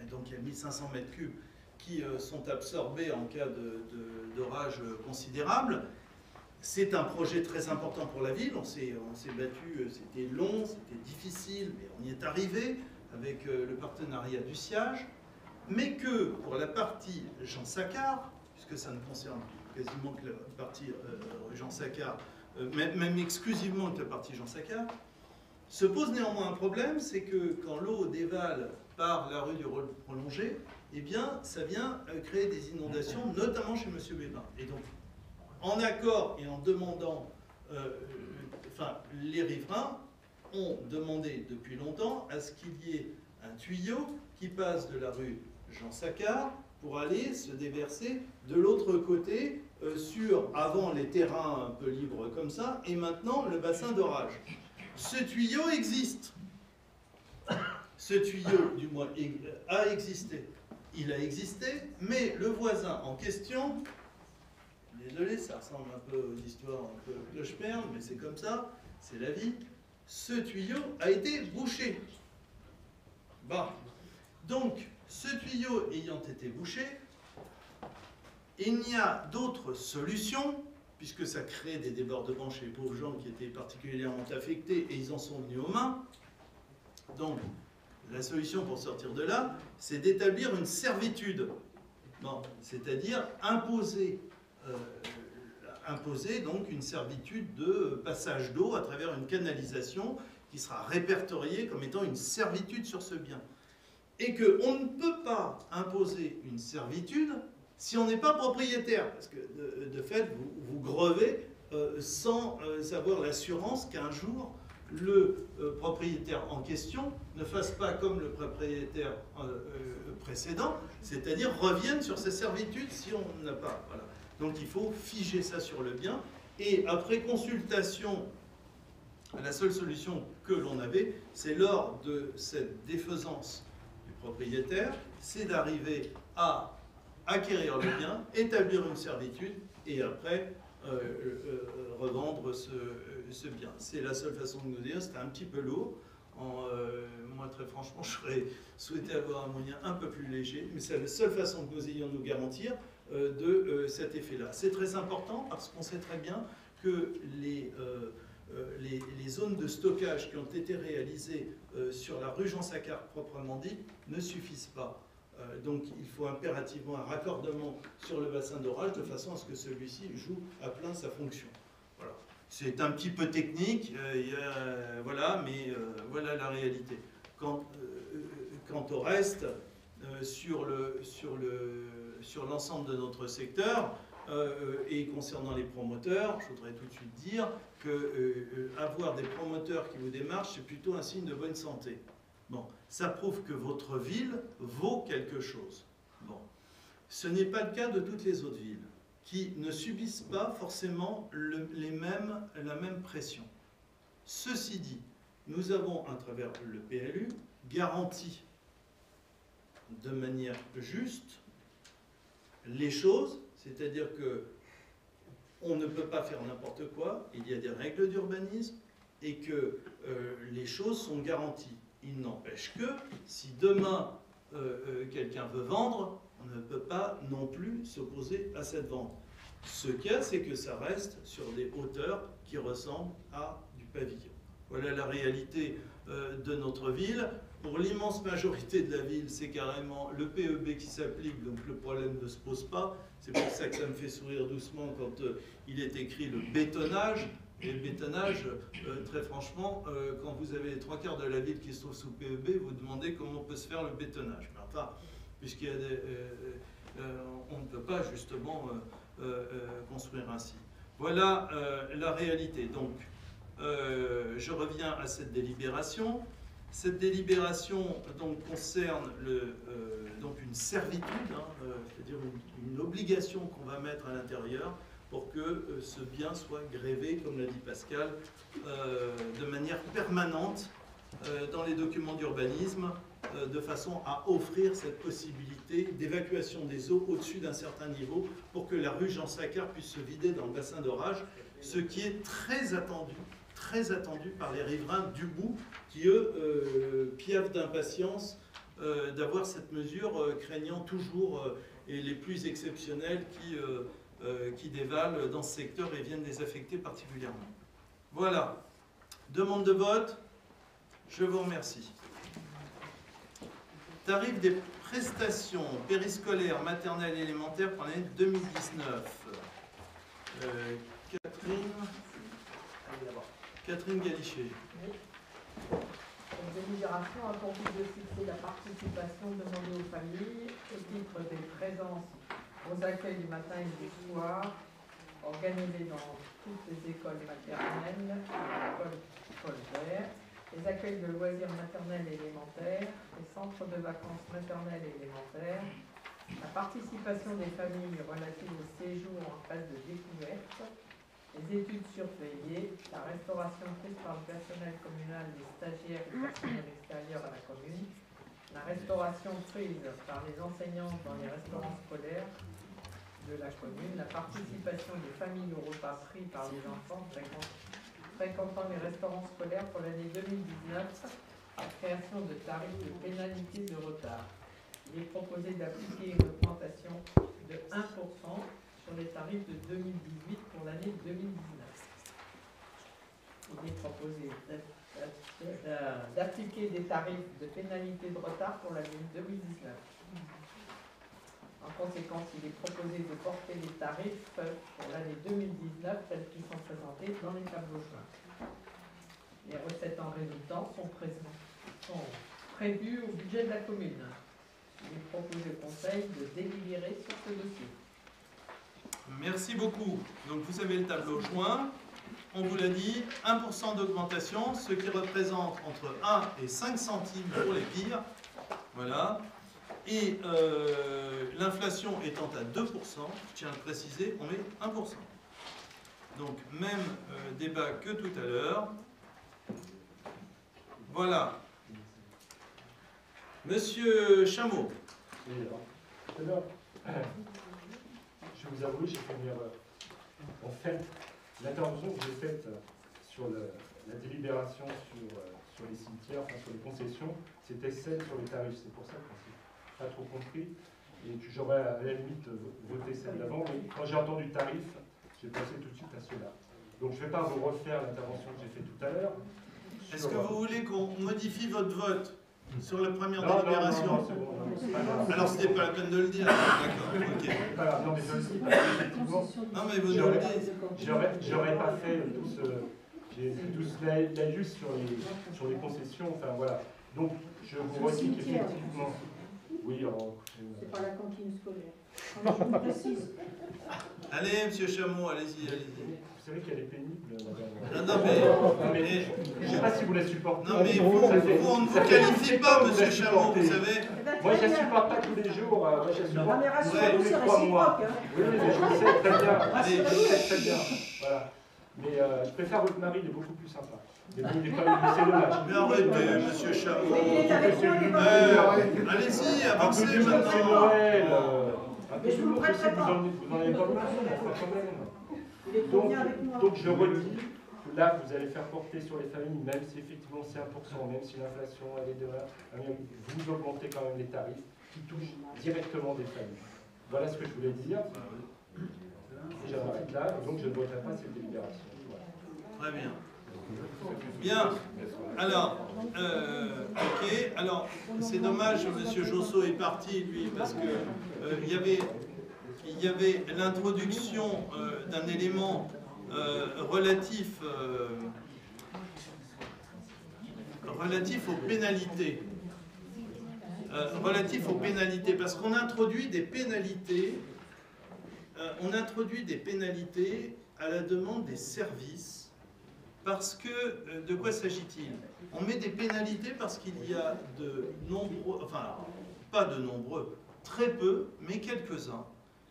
Et donc il y a 1500 mètres cubes qui sont absorbés en cas d'orage considérable. C'est un projet très important pour la ville, on s'est battu, c'était long, c'était difficile, mais on y est arrivé avec le partenariat du SIAGE, mais que pour la partie Jean-Saccar, puisque ça ne concerne quasiment que la partie Jean-Saccar, même exclusivement que la partie Jean-Saccar, se pose néanmoins un problème, c'est que quand l'eau dévale par la rue du Rôle prolongée, eh bien, ça vient créer des inondations, notamment chez M. Bébin. Et donc, en accord et en demandant, les riverains ont demandé depuis longtemps à ce qu'il y ait un tuyau qui passe de la rue Jean-Saccar pour aller se déverser de l'autre côté sur, avant, les terrains un peu libres comme ça, et maintenant le bassin d'orage. Ce tuyau existe. Ce tuyau, du moins, a existé. Il a existé, mais le voisin en question, désolé, ça ressemble un peu aux histoires un peu cloche-perle, mais c'est comme ça, c'est la vie. Ce tuyau a été bouché. Bon. Donc, ce tuyau ayant été bouché, il n'y a d'autre solution, puisque ça crée des débordements chez les pauvres gens qui étaient particulièrement affectés, et ils en sont venus aux mains. Donc, la solution pour sortir de là, c'est d'établir une servitude. Bon, c'est-à-dire imposer donc une servitude de passage d'eau à travers une canalisation qui sera répertoriée comme étant une servitude sur ce bien. Et qu'on ne peut pas imposer une servitude si on n'est pas propriétaire, parce que de fait, vous grevez sans avoir l'assurance qu'un jour, le propriétaire en question ne fasse pas comme le propriétaire précédent, c'est-à-dire revienne sur ses servitudes si on n'a pas. Voilà. Donc il faut figer ça sur le bien, et après consultation, la seule solution que l'on avait, c'est lors de cette défaisance du propriétaire, c'est d'arriver à acquérir le bien, établir une servitude, et après revendre ce bien. C'est la seule façon de nous dire, c'était un petit peu lourd. Moi, très franchement, j'aurais souhaité avoir un moyen un peu plus léger, mais c'est la seule façon que nous ayons de nous garantir de cet effet-là. C'est très important parce qu'on sait très bien que les zones de stockage qui ont été réalisées sur la rue Jean-Saccar proprement dit ne suffisent pas. Donc il faut impérativement un raccordement sur le bassin d'orage de façon à ce que celui-ci joue à plein sa fonction. Voilà. C'est un petit peu technique, voilà, mais voilà la réalité. Quant au reste, sur l'ensemble de notre secteur, et concernant les promoteurs, je voudrais tout de suite dire que avoir des promoteurs qui vous démarchent, c'est plutôt un signe de bonne santé. Bon, ça prouve que votre ville vaut quelque chose. Bon, ce n'est pas le cas de toutes les autres villes qui ne subissent pas forcément la même pression. Ceci dit, nous avons, à travers le PLU, garanti de manière juste les choses, c'est-à-dire que on ne peut pas faire n'importe quoi, il y a des règles d'urbanisme et que les choses sont garanties. Il n'empêche que si demain quelqu'un veut vendre, on ne peut pas non plus s'opposer à cette vente. Ce qu'il y a, c'est que ça reste sur des hauteurs qui ressemblent à du pavillon. Voilà la réalité de notre ville. Pour l'immense majorité de la ville, c'est carrément le PEB qui s'applique, donc le problème ne se pose pas. C'est pour ça que ça me fait sourire doucement quand il est écrit le bétonnage. Et le bétonnage, très franchement, quand vous avez les 3/4 de la ville qui se trouve sous PEB, vous demandez comment peut se faire le bétonnage. Mais enfin, puisqu'il y a on ne peut pas justement construire ainsi. Voilà la réalité. Donc, je reviens à cette délibération. Cette délibération donc, concerne donc une servitude, c'est-à-dire une obligation qu'on va mettre à l'intérieur pour que ce bien soit grévé, comme l'a dit Pascal, de manière permanente dans les documents d'urbanisme, de façon à offrir cette possibilité d'évacuation des eaux au-dessus d'un certain niveau pour que la rue Jean Saccard puisse se vider dans le bassin d'orage, ce qui est très attendu par les riverains du bout qui, eux, piaffent d'impatience d'avoir cette mesure, craignant toujours et les plus exceptionnels qui dévalent dans ce secteur et viennent les affecter particulièrement. Voilà. Demande de vote. Je vous remercie. Tarif des prestations périscolaires, maternelles et élémentaires pour l'année 2019. Catherine Galichet. Cette délibération a pour but de fixer la participation demandée aux familles au titre des présences aux accueils du matin et du soir organisés dans toutes les écoles maternelles, écoles scolaires, les accueils de loisirs maternels et élémentaires, les centres de vacances maternelles et élémentaires, la participation des familles relative au séjour en phase de découverte, les études surveillées, la restauration prise par le personnel communal des stagiaires et personnels extérieurs à la commune, la restauration prise par les enseignants dans les restaurants scolaires de la commune, la participation des familles au repas pris par les enfants fréquentant les restaurants scolaires pour l'année 2019, la création de tarifs de pénalité de retard. Il est proposé d'appliquer une augmentation de 1% sur les tarifs de 2018 pour l'année 2019. Il est proposé d'appliquer des tarifs de pénalité de retard pour l'année 2019. En conséquence, il est proposé de porter les tarifs pour l'année 2019 tels qu'ils sont présentés dans les tableaux joints. Les recettes en résultant sont prévues au budget de la commune. Il est proposé au Conseil de délibérer sur ce dossier. Merci beaucoup. Donc vous avez le tableau joint. On vous l'a dit, 1% d'augmentation, ce qui représente entre 1 et 5 centimes pour les pires. Voilà. Et l'inflation étant à 2%, je tiens à le préciser, on met 1%. Donc même débat que tout à l'heure. Voilà. Monsieur Chameau. Je vais vous avouer, j'ai fait une erreur. En fait, l'intervention que j'ai faite sur la délibération sur les cimetières, enfin sur les concessions, c'était celle sur les tarifs. C'est pour ça que je n'ai pas trop compris et que j'aurais à la limite voté celle d'avant. Mais quand j'ai entendu tarif, j'ai passé tout de suite à cela. Donc je ne vais pas vous refaire l'intervention que j'ai faite tout à l'heure. Est-ce que vous voulez qu'on modifie votre vote sur la première délibération? Non, c'est bon, non, alors ce n'est pas la peine de le dire. D'accord, ok. Non, mais je le dis, effectivement. Non, mais vous nous le dites. J'aurais pas fait j'ai tous la juste sur les concessions, enfin voilà. Donc je vous redis qu'effectivement. Oui, c'est pas la cantine scolaire. Je vous précise. Allez, monsieur Chameau, allez-y, allez-y. Vous savez qu'elle est pénible, madame. Non, mais je ne sais pas si vous la supportez. Non, mais vous, on ne vous qualifie pas, monsieur Chameau, vous savez. Moi, je ne la supporte pas tous les jours. Moi, je la supporte tous les 3 mois. Hein. Oui, mais je le sais très bien. Je le sais très bien. Voilà. Mais je préfère votre mari, il est beaucoup plus sympa. Mais bon, il est quand même, c'est dommage. Mais arrêtez, monsieur Chameau. Allez-y, avancez maintenant. C'est Noël. Un peu de l'autre aussi, vous n'en avez pas besoin, quand même. Donc je redis, là vous allez faire porter sur les familles, même si effectivement c'est 1%, même si l'inflation elle est de 1, vous augmentez quand même les tarifs qui touchent directement des familles. Voilà ce que je voulais dire. J'arrête là, donc je ne voterai pas cette délibération. Très bien. Bien. Alors, ok. Alors, c'est dommage, M. Josso est parti, lui, parce que il y avait l'introduction d'un élément relatif aux pénalité. Relatif aux pénalités, parce qu'on introduit des pénalités, à la demande des services, parce que, de quoi s'agit-il? On met des pénalités parce qu'il y a de nombreux, enfin, pas de nombreux, très peu, mais quelques-uns,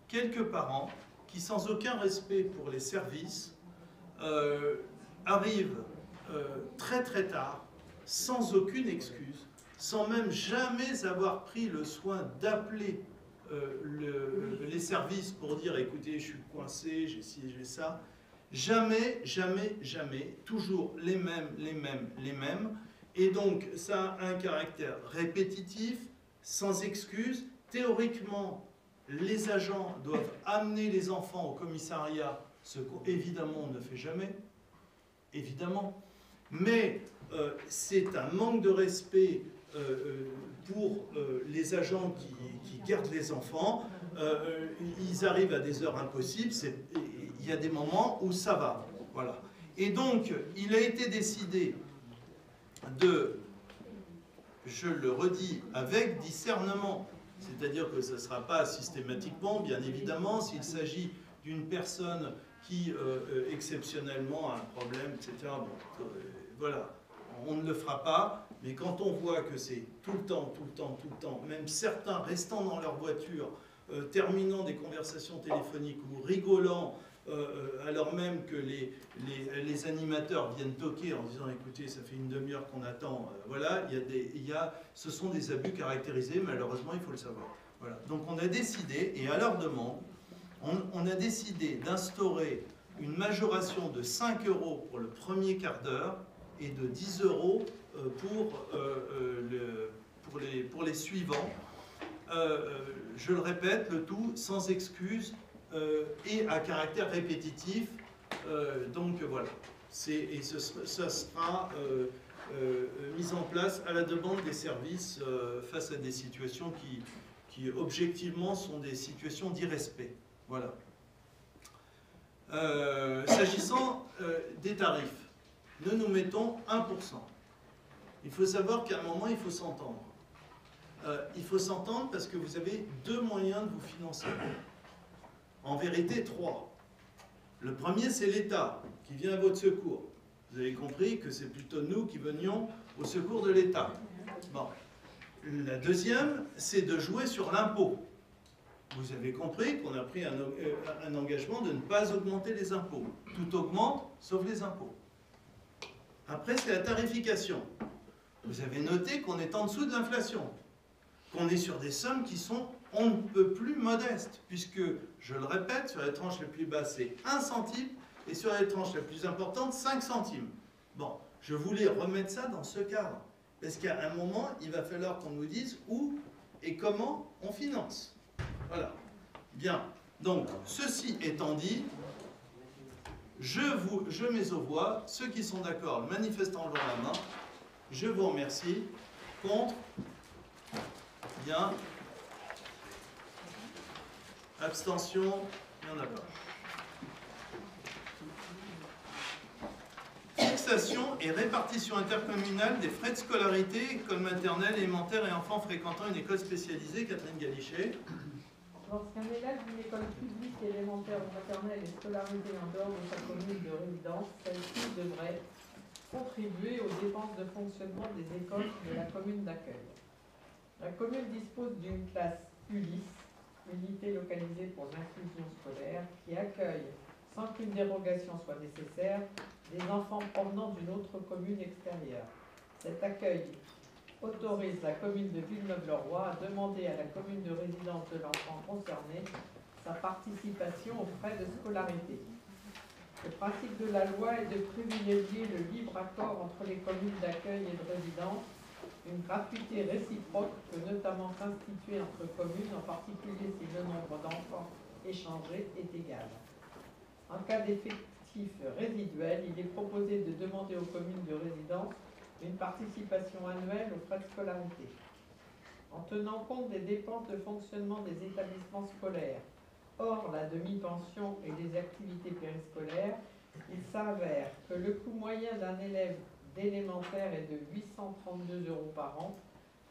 quelques parents, qui sans aucun respect pour les services, arrivent très très tard, sans aucune excuse, sans même jamais avoir pris le soin d'appeler les services pour dire écoutez, je suis coincé, j'ai ci, j'ai ça. Jamais, jamais, jamais, toujours les mêmes. Et donc, ça a un caractère répétitif, sans excuse. Théoriquement, les agents doivent amener les enfants au commissariat, ce qu'évidemment on ne fait jamais, évidemment. Mais c'est un manque de respect pour les agents qui gardent les enfants. Ils arrivent à des heures impossibles, il y a des moments où ça va. Voilà. Et donc, il a été décidé de, je le redis, avec discernement, c'est-à-dire que ce ne sera pas systématiquement, bien évidemment, s'il s'agit d'une personne qui, exceptionnellement, a un problème, etc., bon, voilà, on ne le fera pas, mais quand on voit que c'est tout le temps, même certains restant dans leur voiture, terminant des conversations téléphoniques ou rigolant, alors même que les animateurs viennent toquer en disant écoutez, ça fait une demi-heure qu'on attend, voilà, ce sont des abus caractérisés, malheureusement il faut le savoir. Voilà. Donc on a décidé, et à leur demande, on a décidé d'instaurer une majoration de 5 € pour le premier quart d'heure et de 10 € pour les suivants. Je le répète, le tout sans excuse et à caractère répétitif. Donc voilà, ça sera mis en place à la demande des services face à des situations qui objectivement sont des situations d'irrespect. Voilà. S'agissant des tarifs, nous mettons 1%. Il faut savoir qu'à un moment, il faut s'entendre. Il faut s'entendre parce que vous avez 2 moyens de vous financer. En vérité, 3. Le premier, c'est l'État qui vient à votre secours. Vous avez compris que c'est plutôt nous qui venions au secours de l'État. Bon. La deuxième, c'est de jouer sur l'impôt. Vous avez compris qu'on a pris un engagement de ne pas augmenter les impôts. Tout augmente, sauf les impôts. Après, c'est la tarification. Vous avez noté qu'on est en dessous de l'inflation, qu'on est sur des sommes qui sont on ne peut plus modestes, puisque, je le répète, sur les tranches les plus basses, c'est 1 centime, et sur les tranches les plus importantes, 5 centimes. Bon, je voulais remettre ça dans ce cadre, parce qu'à un moment, il va falloir qu'on nous dise où et comment on finance. Voilà. Bien. Donc, ceci étant dit, je mets aux voix ceux qui sont d'accord, manifestant levant la main. Je vous remercie. Contre? Bien. Abstention? Il n'y en a pas. Fixation et répartition intercommunale des frais de scolarité, école maternelle, élémentaire et enfants fréquentant une école spécialisée. Catherine Galichet. Lorsqu'un élève d'une école publique élémentaire ou maternelle est scolarisé en dehors de sa commune de résidence, celle-ci devrait contribuer aux dépenses de fonctionnement des écoles de la commune d'accueil. La commune dispose d'une classe Ulysse, unité localisée pour l'inclusion scolaire, qui accueille, sans qu'une dérogation soit nécessaire, des enfants provenant d'une autre commune extérieure. Cet accueil autorise la commune de Villeneuve-le-Roi à demander à la commune de résidence de l'enfant concerné sa participation aux frais de scolarité. Le principe de la loi est de privilégier le libre accord entre les communes d'accueil et de résidence. Une gratuité réciproque peut notamment s'instituer entre communes, en particulier si le nombre d'enfants échangés est égal. En cas d'effectif résiduel, il est proposé de demander aux communes de résidence une participation annuelle aux frais de scolarité. En tenant compte des dépenses de fonctionnement des établissements scolaires, hors la demi-pension et les activités périscolaires, il s'avère que le coût moyen d'un élève d'élémentaire est de 832 € par an,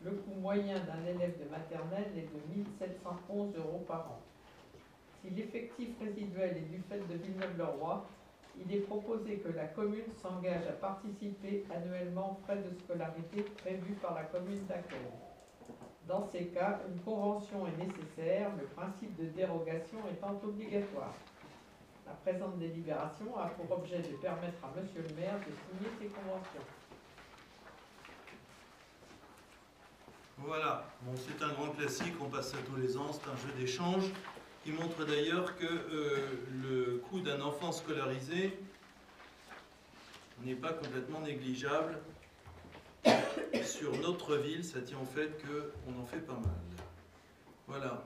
le coût moyen d'un élève de maternelle est de 1711 € par an. Si l'effectif résiduel est du fait de Villeneuve-le-Roi, il est proposé que la commune s'engage à participer annuellement aux frais de scolarité prévus par la commune d'accueil. Dans ces cas, une convention est nécessaire, le principe de dérogation étant obligatoire. La présente délibération a pour objet de permettre à Monsieur le maire de signer ces conventions. Voilà, bon, c'est un grand classique, on passe ça tous les ans, c'est un jeu d'échange qui montre d'ailleurs que le coût d'un enfant scolarisé n'est pas complètement négligeable sur notre ville, ça tient au fait qu'on en fait pas mal. Voilà.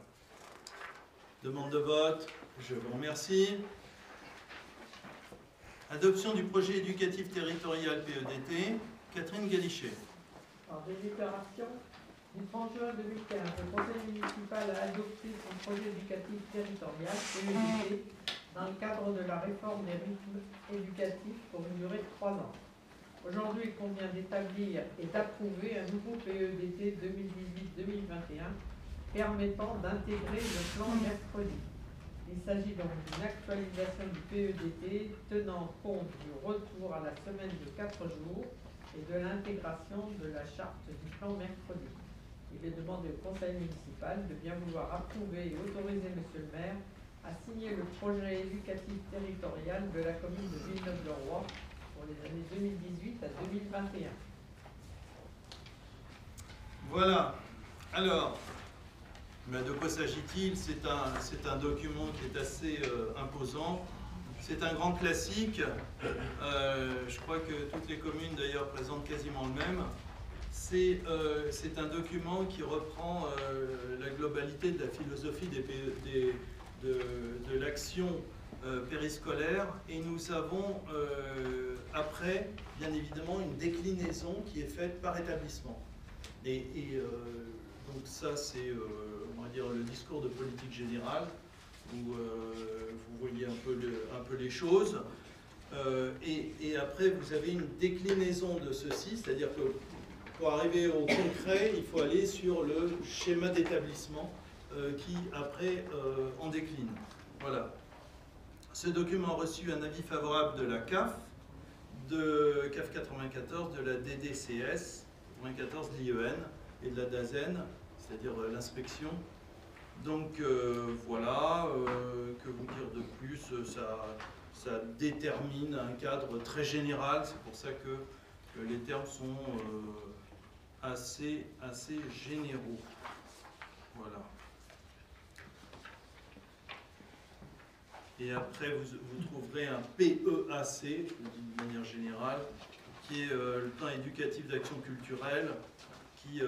Demande de vote, je vous remercie. Adoption du projet éducatif territorial PEDT, Catherine Galichet. En délibération du 30 juin 2015, le conseil municipal a adopté son projet éducatif territorial PEDT dans le cadre de la réforme des rythmes éducatifs pour une durée de 3 ans. Aujourd'hui, il convient d'établir et d'approuver un nouveau PEDT 2018-2021 permettant d'intégrer le plan mercredi. Il s'agit donc d'une actualisation du PEDT tenant compte du retour à la semaine de 4 jours et de l'intégration de la charte du plan mercredi. Il est demandé au conseil municipal de bien vouloir approuver et autoriser Monsieur le maire à signer le projet éducatif territorial de la commune de Villeneuve-le-Roi pour les années 2018 à 2021. Voilà. Alors, de quoi s'agit-il? C'est un document qui est assez imposant. C'est un grand classique. Je crois que toutes les communes d'ailleurs présentent quasiment le même. C'est un document qui reprend la globalité de la philosophie de l'action périscolaire, et nous avons après, bien évidemment, une déclinaison qui est faite par établissement. Donc ça, c'est, on va dire, le discours de politique générale, où vous voyez un peu les choses. Et après, vous avez une déclinaison de ceci, c'est-à-dire que pour arriver au concret, il faut aller sur le schéma d'établissement qui, après, en décline. Voilà. Ce document a reçu un avis favorable de la CAF, de CAF 94, de la DDCS 94, de l'IEN et de la DAZEN, c'est-à-dire l'inspection. Donc voilà, que vous dire de plus, ça détermine un cadre très général, c'est pour ça que les termes sont assez généraux. Voilà. Et après, vous trouverez un PEAC, je le dis de manière générale, qui est le plan éducatif d'action culturelle, qui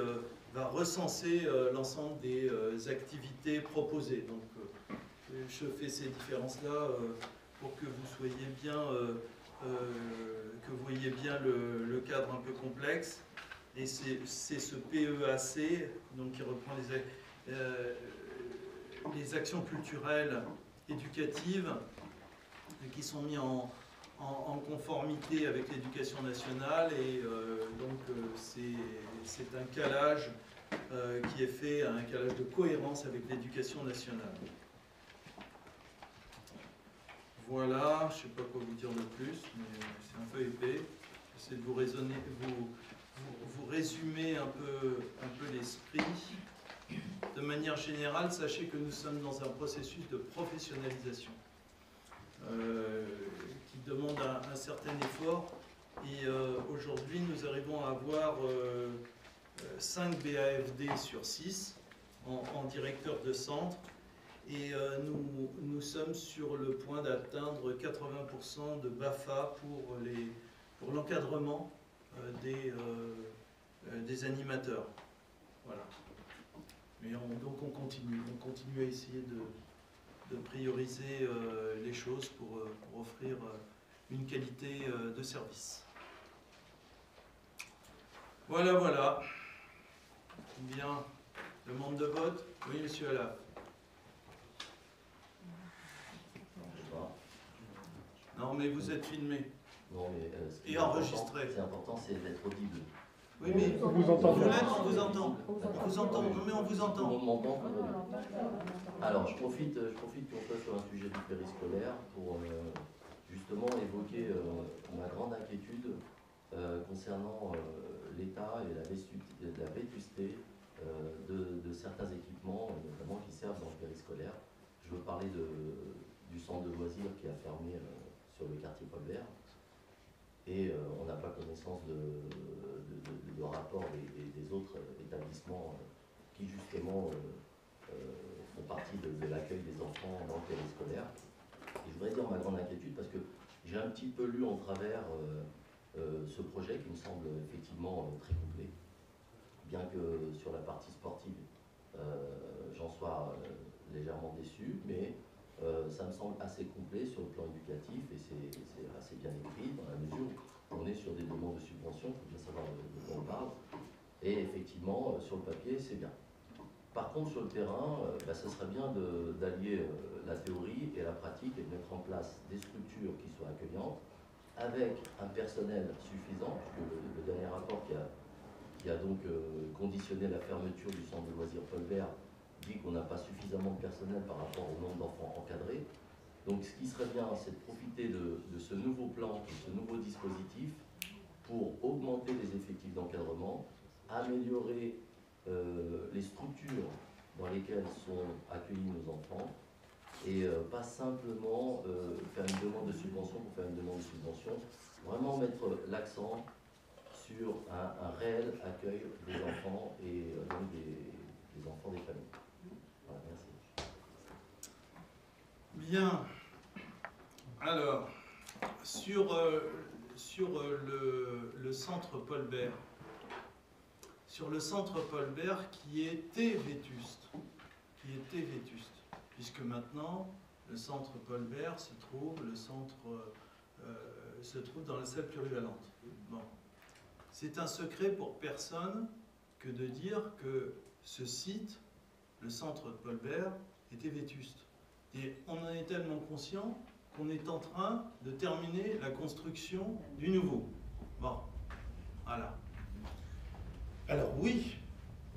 va recenser l'ensemble des activités proposées. Donc, je fais ces différences-là pour que vous soyez bien, que vous voyez bien le cadre un peu complexe. Et c'est ce PEAC, donc qui reprend les actions culturelles éducatives qui sont mis en conformité avec l'éducation nationale, et donc c'est un calage qui est fait, un calage de cohérence avec l'éducation nationale. Voilà, je ne sais pas quoi vous dire de plus, mais c'est un peu épais. J'essaie de vous raisonner, vous résumer un peu l'esprit. De manière générale, sachez que nous sommes dans un processus de professionnalisation qui demande un certain effort. Et aujourd'hui, nous arrivons à avoir 5 BAFD sur 6 en directeur de centre. Et nous sommes sur le point d'atteindre 80% de BAFA pour l'encadrement des animateurs. Voilà. Mais donc on continue à essayer de prioriser les choses pour offrir une qualité de service. Voilà, voilà. Bien. Demande de vote? Oui, monsieur Alaf. Non, mais vous êtes filmé. Non, mais et enregistré. C'est important, c'est d'être audible. Oui, mais on vous entend. on vous entend. On vous entend. Non, mais on vous entend. Alors, je profite qu'on soit sur un sujet du périscolaire pour justement évoquer ma grande inquiétude concernant l'état et la vétusté de certains équipements, notamment qui servent dans le périscolaire. Je veux parler du centre de loisirs qui a fermé sur le quartier Paul Bert. Et on n'a pas connaissance de rapport des autres établissements qui justement font partie de l'accueil des enfants dans le périscolaire. Et je voudrais dire ma grande inquiétude parce que j'ai un petit peu lu en travers ce projet qui me semble effectivement très complet, bien que sur la partie sportive j'en sois légèrement déçu, mais ça me semble assez complet sur le plan éducatif et c'est assez bien écrit dans la mesure où on est sur des demandes de subvention, il faut bien savoir de quoi on parle, et effectivement sur le papier c'est bien. Par contre sur le terrain, ça serait bien d'allier la théorie et la pratique et de mettre en place des structures qui soient accueillantes avec un personnel suffisant, puisque le dernier rapport qui a donc conditionné la fermeture du centre de loisirs Paul Bert dit qu'on n'a pas suffisamment de personnel par rapport au nombre d'enfants encadrés. Donc ce qui serait bien, c'est de profiter de ce nouveau plan, de ce nouveau dispositif pour augmenter les effectifs d'encadrement, améliorer les structures dans lesquelles sont accueillis nos enfants et pas simplement faire une demande de subvention pour faire une demande de subvention, vraiment mettre l'accent sur un réel accueil des enfants et donc des enfants des familles. Voilà, merci. Bien. Alors, sur le centre Paul Bert, qui était vétuste, puisque maintenant le centre Paul Bert se trouve dans la salle plurivalente. Bon. C'est un secret pour personne que de dire que ce site, le centre Paul Bert, était vétuste. Et on en est tellement conscient qu'on est en train de terminer la construction du nouveau. Bon, voilà. Alors oui,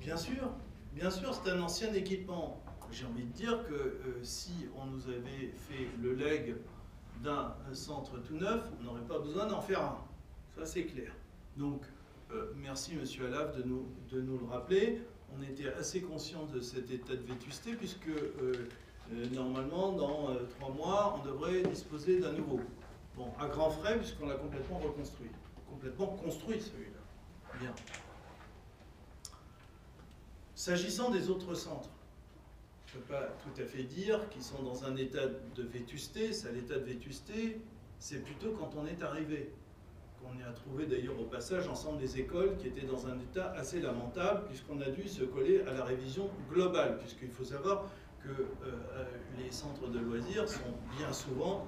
bien sûr, c'est un ancien équipement. J'ai envie de dire que si on nous avait fait le legs d'un centre tout neuf, on n'aurait pas besoin d'en faire un. Ça c'est clair. Donc, merci Monsieur Alaf de nous le rappeler. On était assez conscient de cet état de vétusté puisque normalement, dans 3 mois, on devrait disposer d'un nouveau. Bon, à grands frais puisqu'on l'a complètement reconstruit. Complètement construit celui-là. Bien. S'agissant des autres centres, je ne peux pas tout à fait dire qu'ils sont dans un état de vétusté. Ça, l'état de vétusté, c'est plutôt quand on est arrivé. On a trouvé d'ailleurs au passage ensemble des écoles qui étaient dans un état assez lamentable puisqu'on a dû se coller à la révision globale, puisqu'il faut savoir que les centres de loisirs sont bien souvent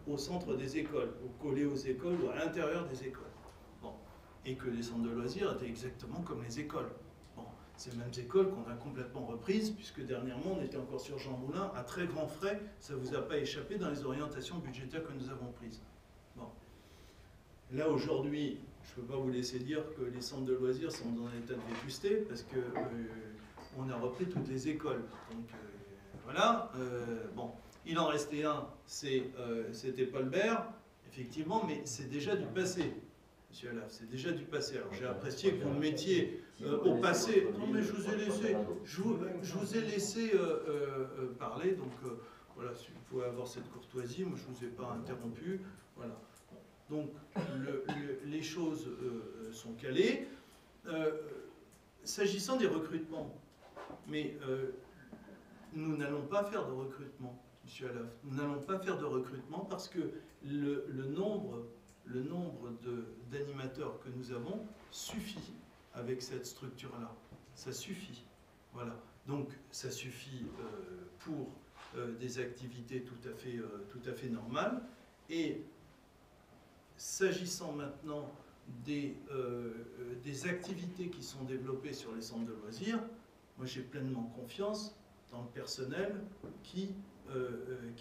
au centre des écoles, ou collés aux écoles ou à l'intérieur des écoles. Bon. Et que les centres de loisirs étaient exactement comme les écoles. Bon. Ces mêmes écoles qu'on a complètement reprises, puisque dernièrement on était encore sur Jean Moulin, à très grands frais, ça ne vous a pas échappé dans les orientations budgétaires que nous avons prises. Bon. Là aujourd'hui, je ne peux pas vous laisser dire que les centres de loisirs sont dans un état de vétusté, parce que on a repris toutes les écoles. Donc voilà, bon, il en restait un, c'était Paul Bert, effectivement, mais c'est déjà du passé, Monsieur Alaf, c'est déjà du passé. Alors j'ai apprécié que vous le mettiez au passé. Non mais je vous ai laissé parler, donc voilà, si vous pouvez avoir cette courtoisie, moi je ne vous ai pas interrompu, voilà. Donc les choses sont calées. S'agissant des recrutements, mais nous n'allons pas faire de recrutement, M. Alaf. Nous n'allons pas faire de recrutement parce que le nombre d'animateurs que nous avons suffit avec cette structure-là. Ça suffit. Voilà. Donc, ça suffit pour des activités tout à fait normales. Et s'agissant maintenant des activités qui sont développées sur les centres de loisirs, moi j'ai pleinement confiance dans le personnel qui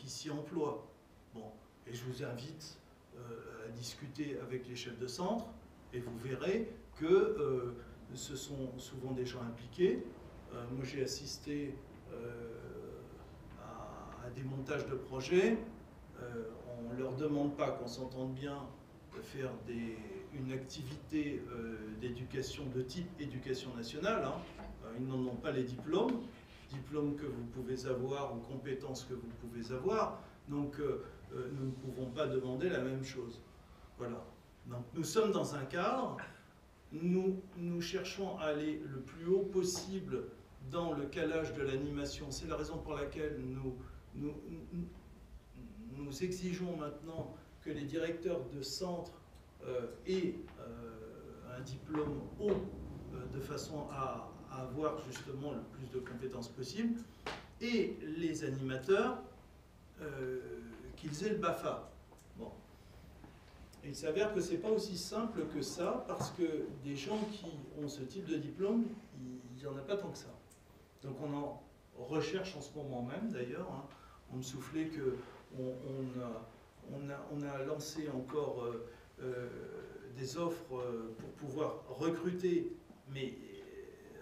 s'y emploie. Bon, et je vous invite à discuter avec les chefs de centre et vous verrez que ce sont souvent des gens impliqués. Moi j'ai assisté à des montages de projets. On ne leur demande pas, qu'on s'entende bien, de faire une activité d'éducation de type éducation nationale. Hein. Ils n'en ont pas les diplômes que vous pouvez avoir ou compétences que vous pouvez avoir. Donc nous ne pouvons pas demander la même chose. Voilà. Donc nous sommes dans un cadre, nous cherchons à aller le plus haut possible dans le calage de l'animation. C'est la raison pour laquelle nous exigeons maintenant que les directeurs de centre aient un diplôme haut de façon à avoir justement le plus de compétences possible, et les animateurs qu'ils aient le BAFA. Bon. Et il s'avère que c'est pas aussi simple que ça, parce que des gens qui ont ce type de diplôme, il n'y en a pas tant que ça. Donc on en recherche en ce moment même d'ailleurs. Hein. On me soufflait que on a lancé encore des offres pour pouvoir recruter, mais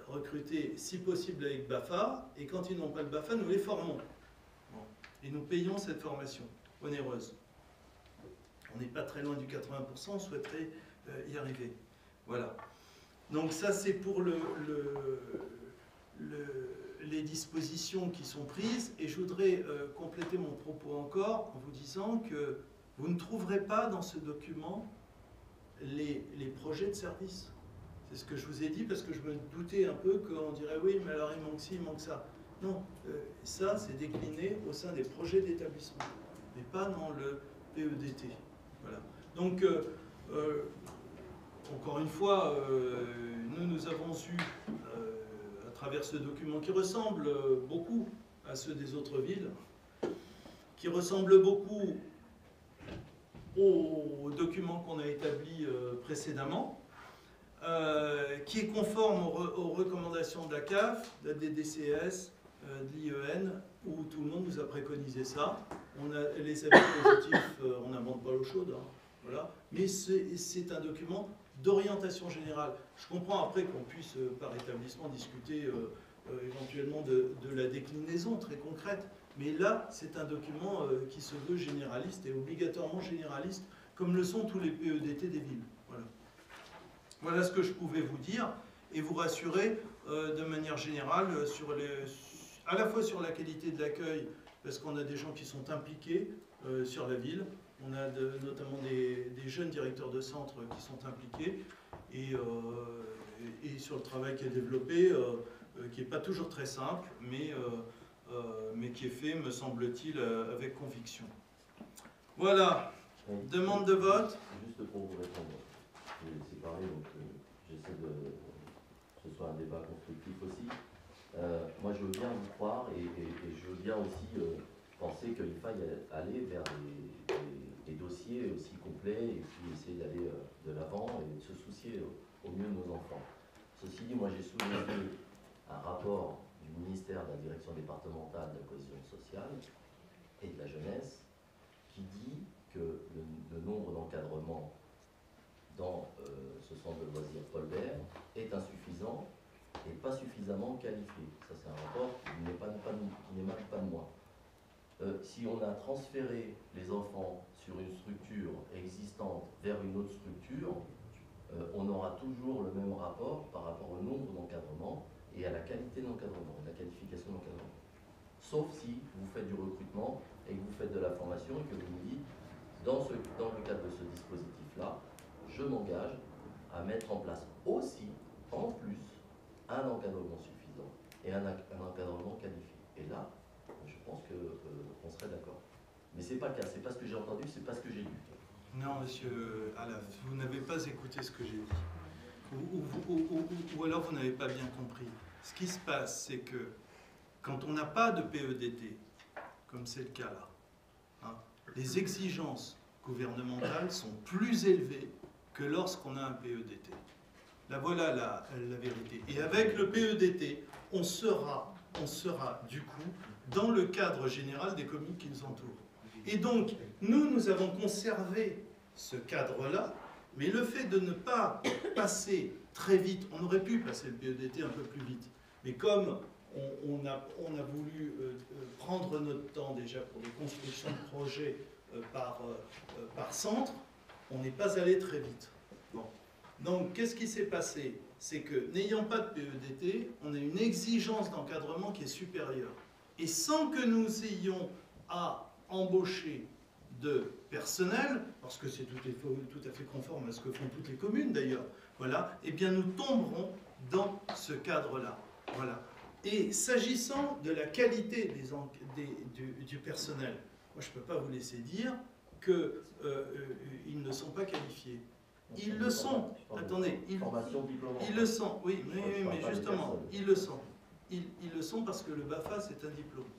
recruter si possible avec BAFA, et quand ils n'ont pas le BAFA, nous les formons. Bon. Et nous payons cette formation onéreuse. On n'est pas très loin du 80%, on souhaiterait y arriver. Voilà. Donc ça, c'est pour les dispositions qui sont prises, et je voudrais compléter mon propos encore en vous disant que vous ne trouverez pas dans ce document les projets de service. C'est ce que je vous ai dit, parce que je me doutais un peu qu'on dirait oui, mais alors il manque ci, il manque ça. Non, ça c'est décliné au sein des projets d'établissement, mais pas dans le PEDT. Voilà. Donc, encore une fois, nous avons eu, à travers ce document qui ressemble beaucoup à ceux des autres villes, qui ressemble beaucoup aux documents qu'on a établis précédemment, qui est conforme aux recommandations de la CAF, de la DDCS, de l'IEN, où tout le monde nous a préconisé ça. On a les avis positifs, on n'invente pas l'eau chaude, hein, voilà. Mais c'est un document d'orientation générale. Je comprends après qu'on puisse, par établissement, discuter éventuellement de la déclinaison très concrète, mais là, c'est un document qui se veut généraliste, et obligatoirement généraliste, comme le sont tous les PEDT des villes. Voilà. Voilà ce que je pouvais vous dire, et vous rassurer de manière générale à la fois sur la qualité de l'accueil, parce qu'on a des gens qui sont impliqués sur la ville. On a notamment des jeunes directeurs de centre qui sont impliqués, et sur le travail qui est développé, qui n'est pas toujours très simple, mais qui est fait, me semble-t-il, avec conviction. Voilà. Demande de vote. Juste pour vous répondre, c'est pareil, donc j'essaie que ce soit un débat constructif aussi. Moi, je veux bien vous croire, et je veux bien aussi penser qu'il faille aller vers des dossiers aussi complets, et puis essayer d'aller de l'avant et de se soucier au mieux de nos enfants. Ceci dit, moi j'ai sous les yeux un rapport du ministère de la Direction départementale de la cohésion sociale et de la jeunesse qui dit que le nombre d'encadrements dans ce centre de loisirs Paul Bert est insuffisant et pas suffisamment qualifié. Ça, c'est un rapport qui n'émane pas de moi. Si on a transféré les enfants sur une structure existante vers une autre structure, on aura toujours le même rapport par rapport au nombre d'encadrements et à la qualité d'encadrement, la qualification d'encadrement. Sauf si vous faites du recrutement et que vous faites de la formation et que vous me dites, dans le cadre de ce dispositif-là, je m'engage à mettre en place aussi, en plus, un encadrement suffisant et un encadrement qualifié. Et là, je pense qu'on serait d'accord. Mais c'est pas le cas, c'est pas ce que j'ai entendu, c'est pas ce que j'ai lu. Non, monsieur Alaf, vous n'avez pas écouté ce que j'ai dit. Ou alors vous n'avez pas bien compris. Ce qui se passe, c'est que quand on n'a pas de PEDT, comme c'est le cas là, hein, les exigences gouvernementales sont plus élevées que lorsqu'on a un PEDT. Là, voilà la vérité. Et avec le PEDT, on sera du coup dans le cadre général des communes qui nous entourent. Et donc, nous avons conservé ce cadre-là, mais le fait de ne pas passer très vite, on aurait pu passer le PEDT un peu plus vite, mais comme on a voulu prendre notre temps déjà pour les constructions de projets par centre, on n'est pas allé très vite. Bon. Donc, qu'est-ce qui s'est passé? C'est que, n'ayant pas de PEDT, on a une exigence d'encadrement qui est supérieure. Et sans que nous ayons à embaucher de personnel, parce que c'est tout à fait conforme à ce que font toutes les communes d'ailleurs, voilà, eh bien nous tomberons dans ce cadre-là. Voilà. Et s'agissant de la qualité du personnel, moi je ne peux pas vous laisser dire qu'ils ne sont pas qualifiés. Ils le sont. Attendez, ils le sont. Oui, mais justement, ils le sont. Ils le sont parce que le BAFA, c'est un diplôme.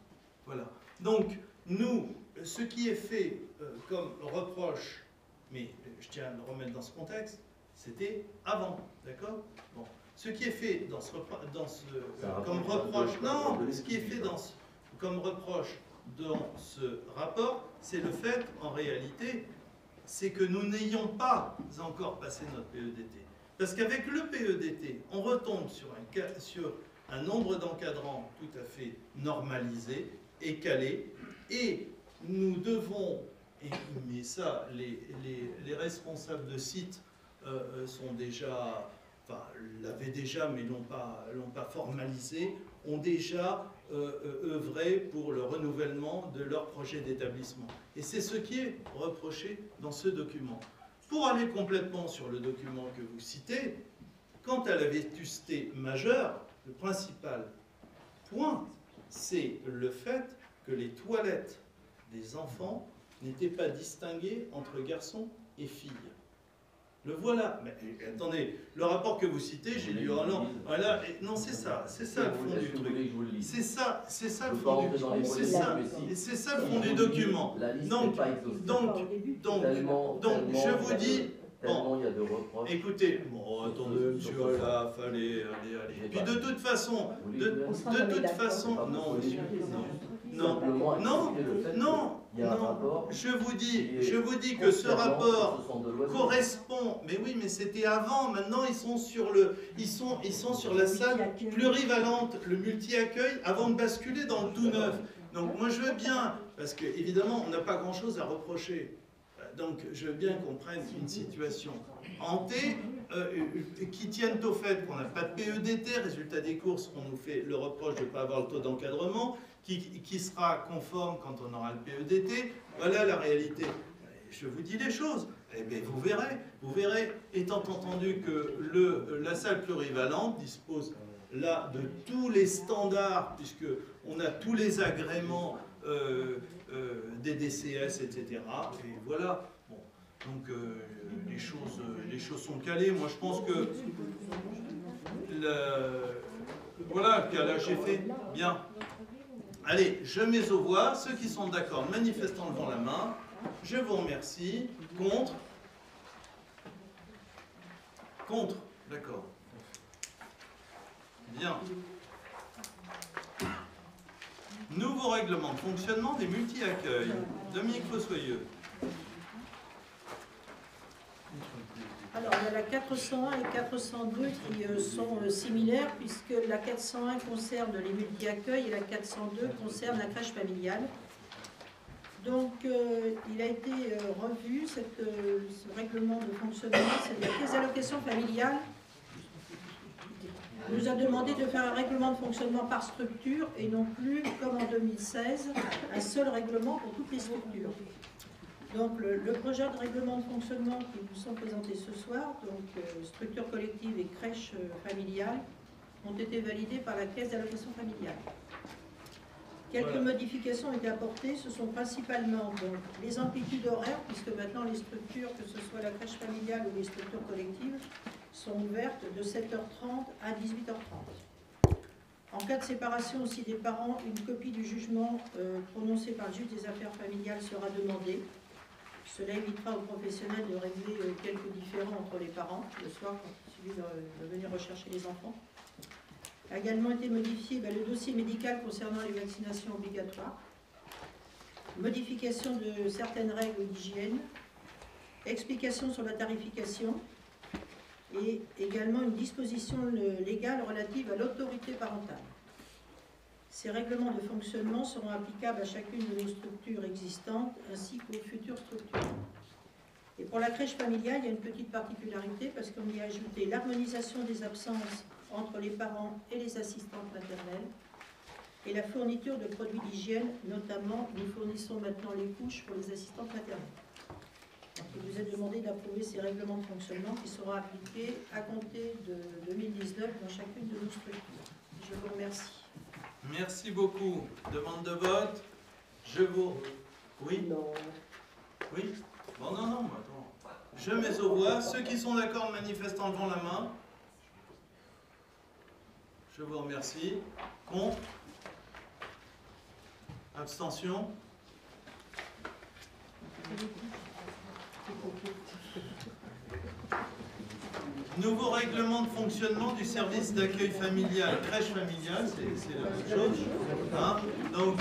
Voilà. Donc, nous, ce qui est fait comme reproche, mais je tiens à le remettre dans ce contexte, c'était avant, d'accord? Bon. Ce qui est fait comme reproche, non, ce qui est fait comme reproche dans ce rapport, c'est le fait, en réalité, c'est que nous n'ayons pas encore passé notre PEDT. Parce qu'avec le PEDT, on retombe sur un nombre d'encadrants tout à fait normalisé et calé, et nous devons, mais ça, les responsables de sites sont déjà, enfin, l'avaient déjà, mais l'ont pas formalisé, ont déjà œuvré pour le renouvellement de leur projet d'établissement. Et c'est ce qui est reproché dans ce document. Pour aller complètement sur le document que vous citez, quant à la vétusté majeure, le principal point, c'est le fait que les toilettes des enfants n'étaient pas distinguées entre garçons et filles. Le voilà. Mais attendez, le rapport que vous citez, j'ai lu en an. Voilà, non, c'est ça le fond du truc. C'est ça le fond du truc. C'est ça le fond du document. Donc, je vous dis. Bon, écoutez, bon, attendez, monsieur Olaf, allez. Puis de toute façon, non, monsieur, non, je vous dis que ce rapport correspond, mais oui, mais c'était avant, maintenant ils sont sur la salle plurivalente, le multi-accueil, avant de basculer dans le tout neuf. Donc moi je veux bien, parce qu'évidemment on n'a pas grand-chose à reprocher. Donc, je veux bien qu'on prenne une situation hantée, qui tienne au fait qu'on n'a pas de PEDT, résultat des courses, on nous fait le reproche de ne pas avoir le taux d'encadrement, qui sera conforme quand on aura le PEDT. Voilà la réalité. Je vous dis les choses. Eh bien, vous verrez, étant entendu que la salle plurivalente dispose là de tous les standards, puisqu'on a tous les agréments des DCS, etc. Et voilà. Bon. Donc les choses sont calées. Moi je pense que voilà, là j'ai fait bien. Allez, je mets aux voix. Ceux qui sont d'accord, manifestent en levant la main. Je vous remercie. Contre? Contre, d'accord. Bien. Nouveau règlement de fonctionnement des multi-accueils. Dominique Fossoyeux. Alors, il y a la 401 et 402 qui sont similaires, puisque la 401 concerne les multi-accueils et la 402 concerne la crèche familiale. Donc, il a été revu, ce règlement de fonctionnement, c'est la caisse d'allocation familiale. On nous a demandé de faire un règlement de fonctionnement par structure et non plus, comme en 2016, un seul règlement pour toutes les structures. Donc le projet de règlement de fonctionnement qui vous sont présentés ce soir, donc structure collective et crèche familiale, ont été validés par la caisse d'allocation familiale. Quelques modifications ont été apportées, ce sont principalement donc, les amplitudes horaires, puisque maintenant les structures, que ce soit la crèche familiale ou les structures collectives, sont ouvertes de 7h30 à 18h30. En cas de séparation aussi des parents, une copie du jugement prononcé par le juge des affaires familiales sera demandée. Cela évitera aux professionnels de régler quelques différends entre les parents le soir quand il suffit de venir rechercher les enfants. A également été modifié le dossier médical concernant les vaccinations obligatoires, modification de certaines règles d'hygiène, explication sur la tarification et également une disposition légale relative à l'autorité parentale. Ces règlements de fonctionnement seront applicables à chacune de nos structures existantes ainsi qu'aux futures structures. Et pour la crèche familiale, il y a une petite particularité parce qu'on y a ajouté l'harmonisation des absences entre les parents et les assistantes maternelles et la fourniture de produits d'hygiène, notamment nous fournissons maintenant les couches pour les assistantes maternelles. Donc, il vous est demandé d'approuver ces règlements de fonctionnement qui seront appliqués à compter de 2019 dans chacune de nos structures. Je vous remercie. Merci beaucoup. Demande de vote. Je vous... Oui? Oui? Bon, non, attends. Je mets aux voix. Ceux qui sont d'accord manifestent en levant la main. Je vous remercie. Contre? Abstention? Nouveau règlement de fonctionnement du service d'accueil familial, crèche familiale, c'est la même chose. Hein? Donc,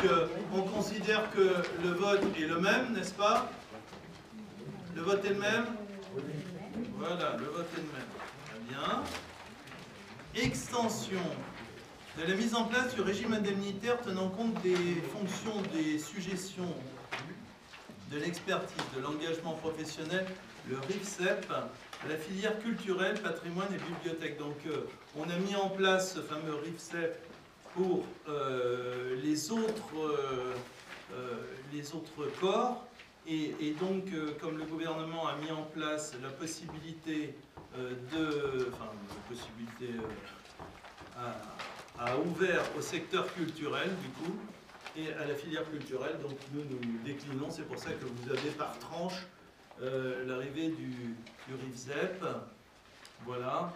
on considère que le vote est le même, n'est-ce pas? Le vote est le même? Voilà, le vote est le même. Très bien. Extension de la mise en place du régime indemnitaire tenant compte des fonctions des suggestions, de l'expertise, de l'engagement professionnel, le RIFSEP, à la filière culturelle, patrimoine et bibliothèque. Donc on a mis en place ce fameux RIFSEP pour les autres corps et donc comme le gouvernement a mis en place la possibilité a ouvert au secteur culturel du coup et à la filière culturelle, donc nous déclinons, c'est pour ça que vous avez par tranche l'arrivée du RIFSEP. Voilà.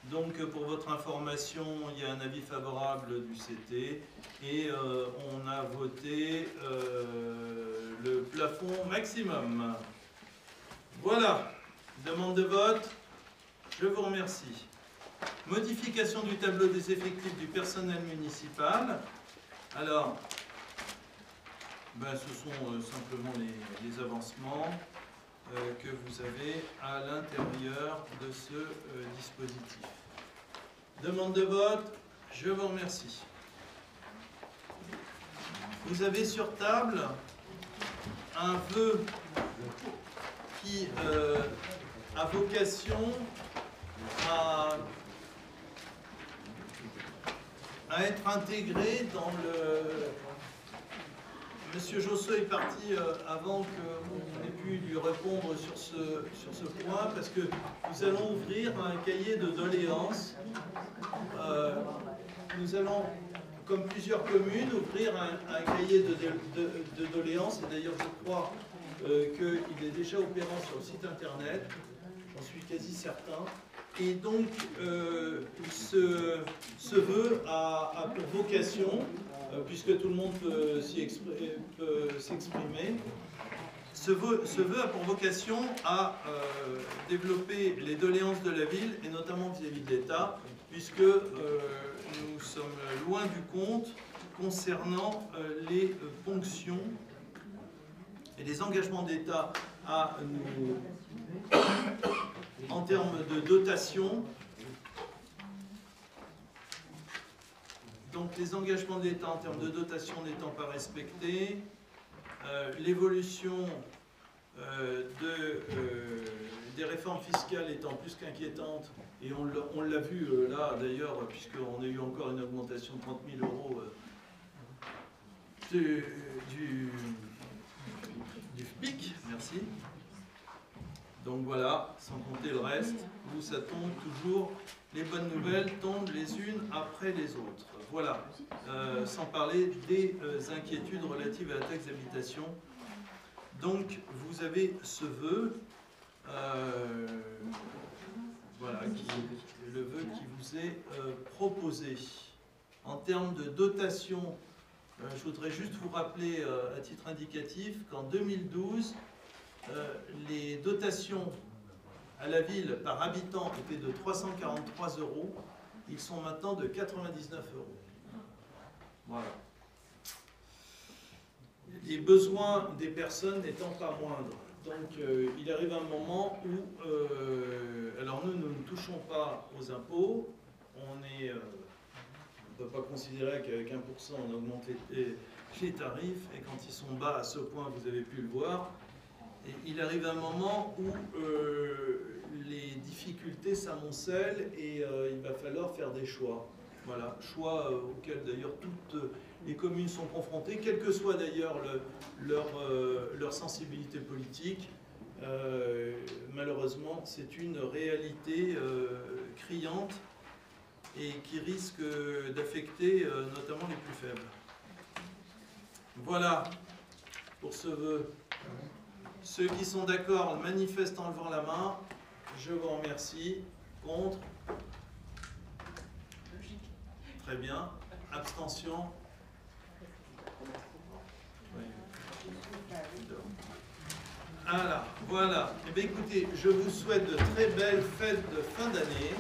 Donc pour votre information, il y a un avis favorable du CT et on a voté le plafond maximum. Voilà. Demande de vote. Je vous remercie. Modification du tableau des effectifs du personnel municipal. Alors, ce sont simplement les avancements que vous avez à l'intérieur de ce dispositif. Demande de vote, je vous remercie. Vous avez sur table un vœu qui a vocation à être intégré dans le... Monsieur Josso est parti avant qu'on ait pu lui répondre sur ce point, parce que nous allons ouvrir un cahier de doléances. Nous allons, comme plusieurs communes, ouvrir un cahier de doléances. Et d'ailleurs, je crois qu'il est déjà opérant sur le site internet. J'en suis quasi certain. Et donc, ce vœu a pour vocation, puisque tout le monde peut s'exprimer, ce vœu a pour vocation à développer les doléances de la ville, et notamment vis-à-vis de l'État, puisque nous sommes loin du compte concernant les ponctions et les engagements d'État à nous... En termes de dotation, donc les engagements de l'État en termes de dotation n'étant pas respectés, l'évolution des réformes fiscales étant plus qu'inquiétante, et on l'a vu là d'ailleurs, puisqu'on a eu encore une augmentation de 30 000 € du FPIC, merci. Donc voilà, sans compter le reste, où ça tombe toujours, les bonnes nouvelles tombent les unes après les autres. Voilà, sans parler des inquiétudes relatives à la taxe d'habitation. Donc vous avez ce vœu, voilà, le vœu qui vous est proposé. En termes de dotation, je voudrais juste vous rappeler à titre indicatif qu'en 2012, les dotations à la ville par habitant étaient de 343 €. Ils sont maintenant de 99 €. Voilà. Les besoins des personnes n'étant pas moindres. Donc il arrive un moment où, alors nous ne touchons pas aux impôts, on ne peut pas considérer qu'avec 1% on augmente les tarifs, et quand ils sont bas à ce point, vous avez pu le voir, et il arrive un moment où les difficultés s'amoncellent et il va falloir faire des choix. Voilà, choix auxquels d'ailleurs toutes les communes sont confrontées, quelle que soit d'ailleurs leur sensibilité politique. Malheureusement, c'est une réalité criante et qui risque d'affecter notamment les plus faibles. Voilà pour ce vœu. Ceux qui sont d'accord manifestent en levant la main. Je vous remercie. Contre? Très bien. Abstention? Voilà. Eh bien, écoutez, je vous souhaite de très belles fêtes de fin d'année.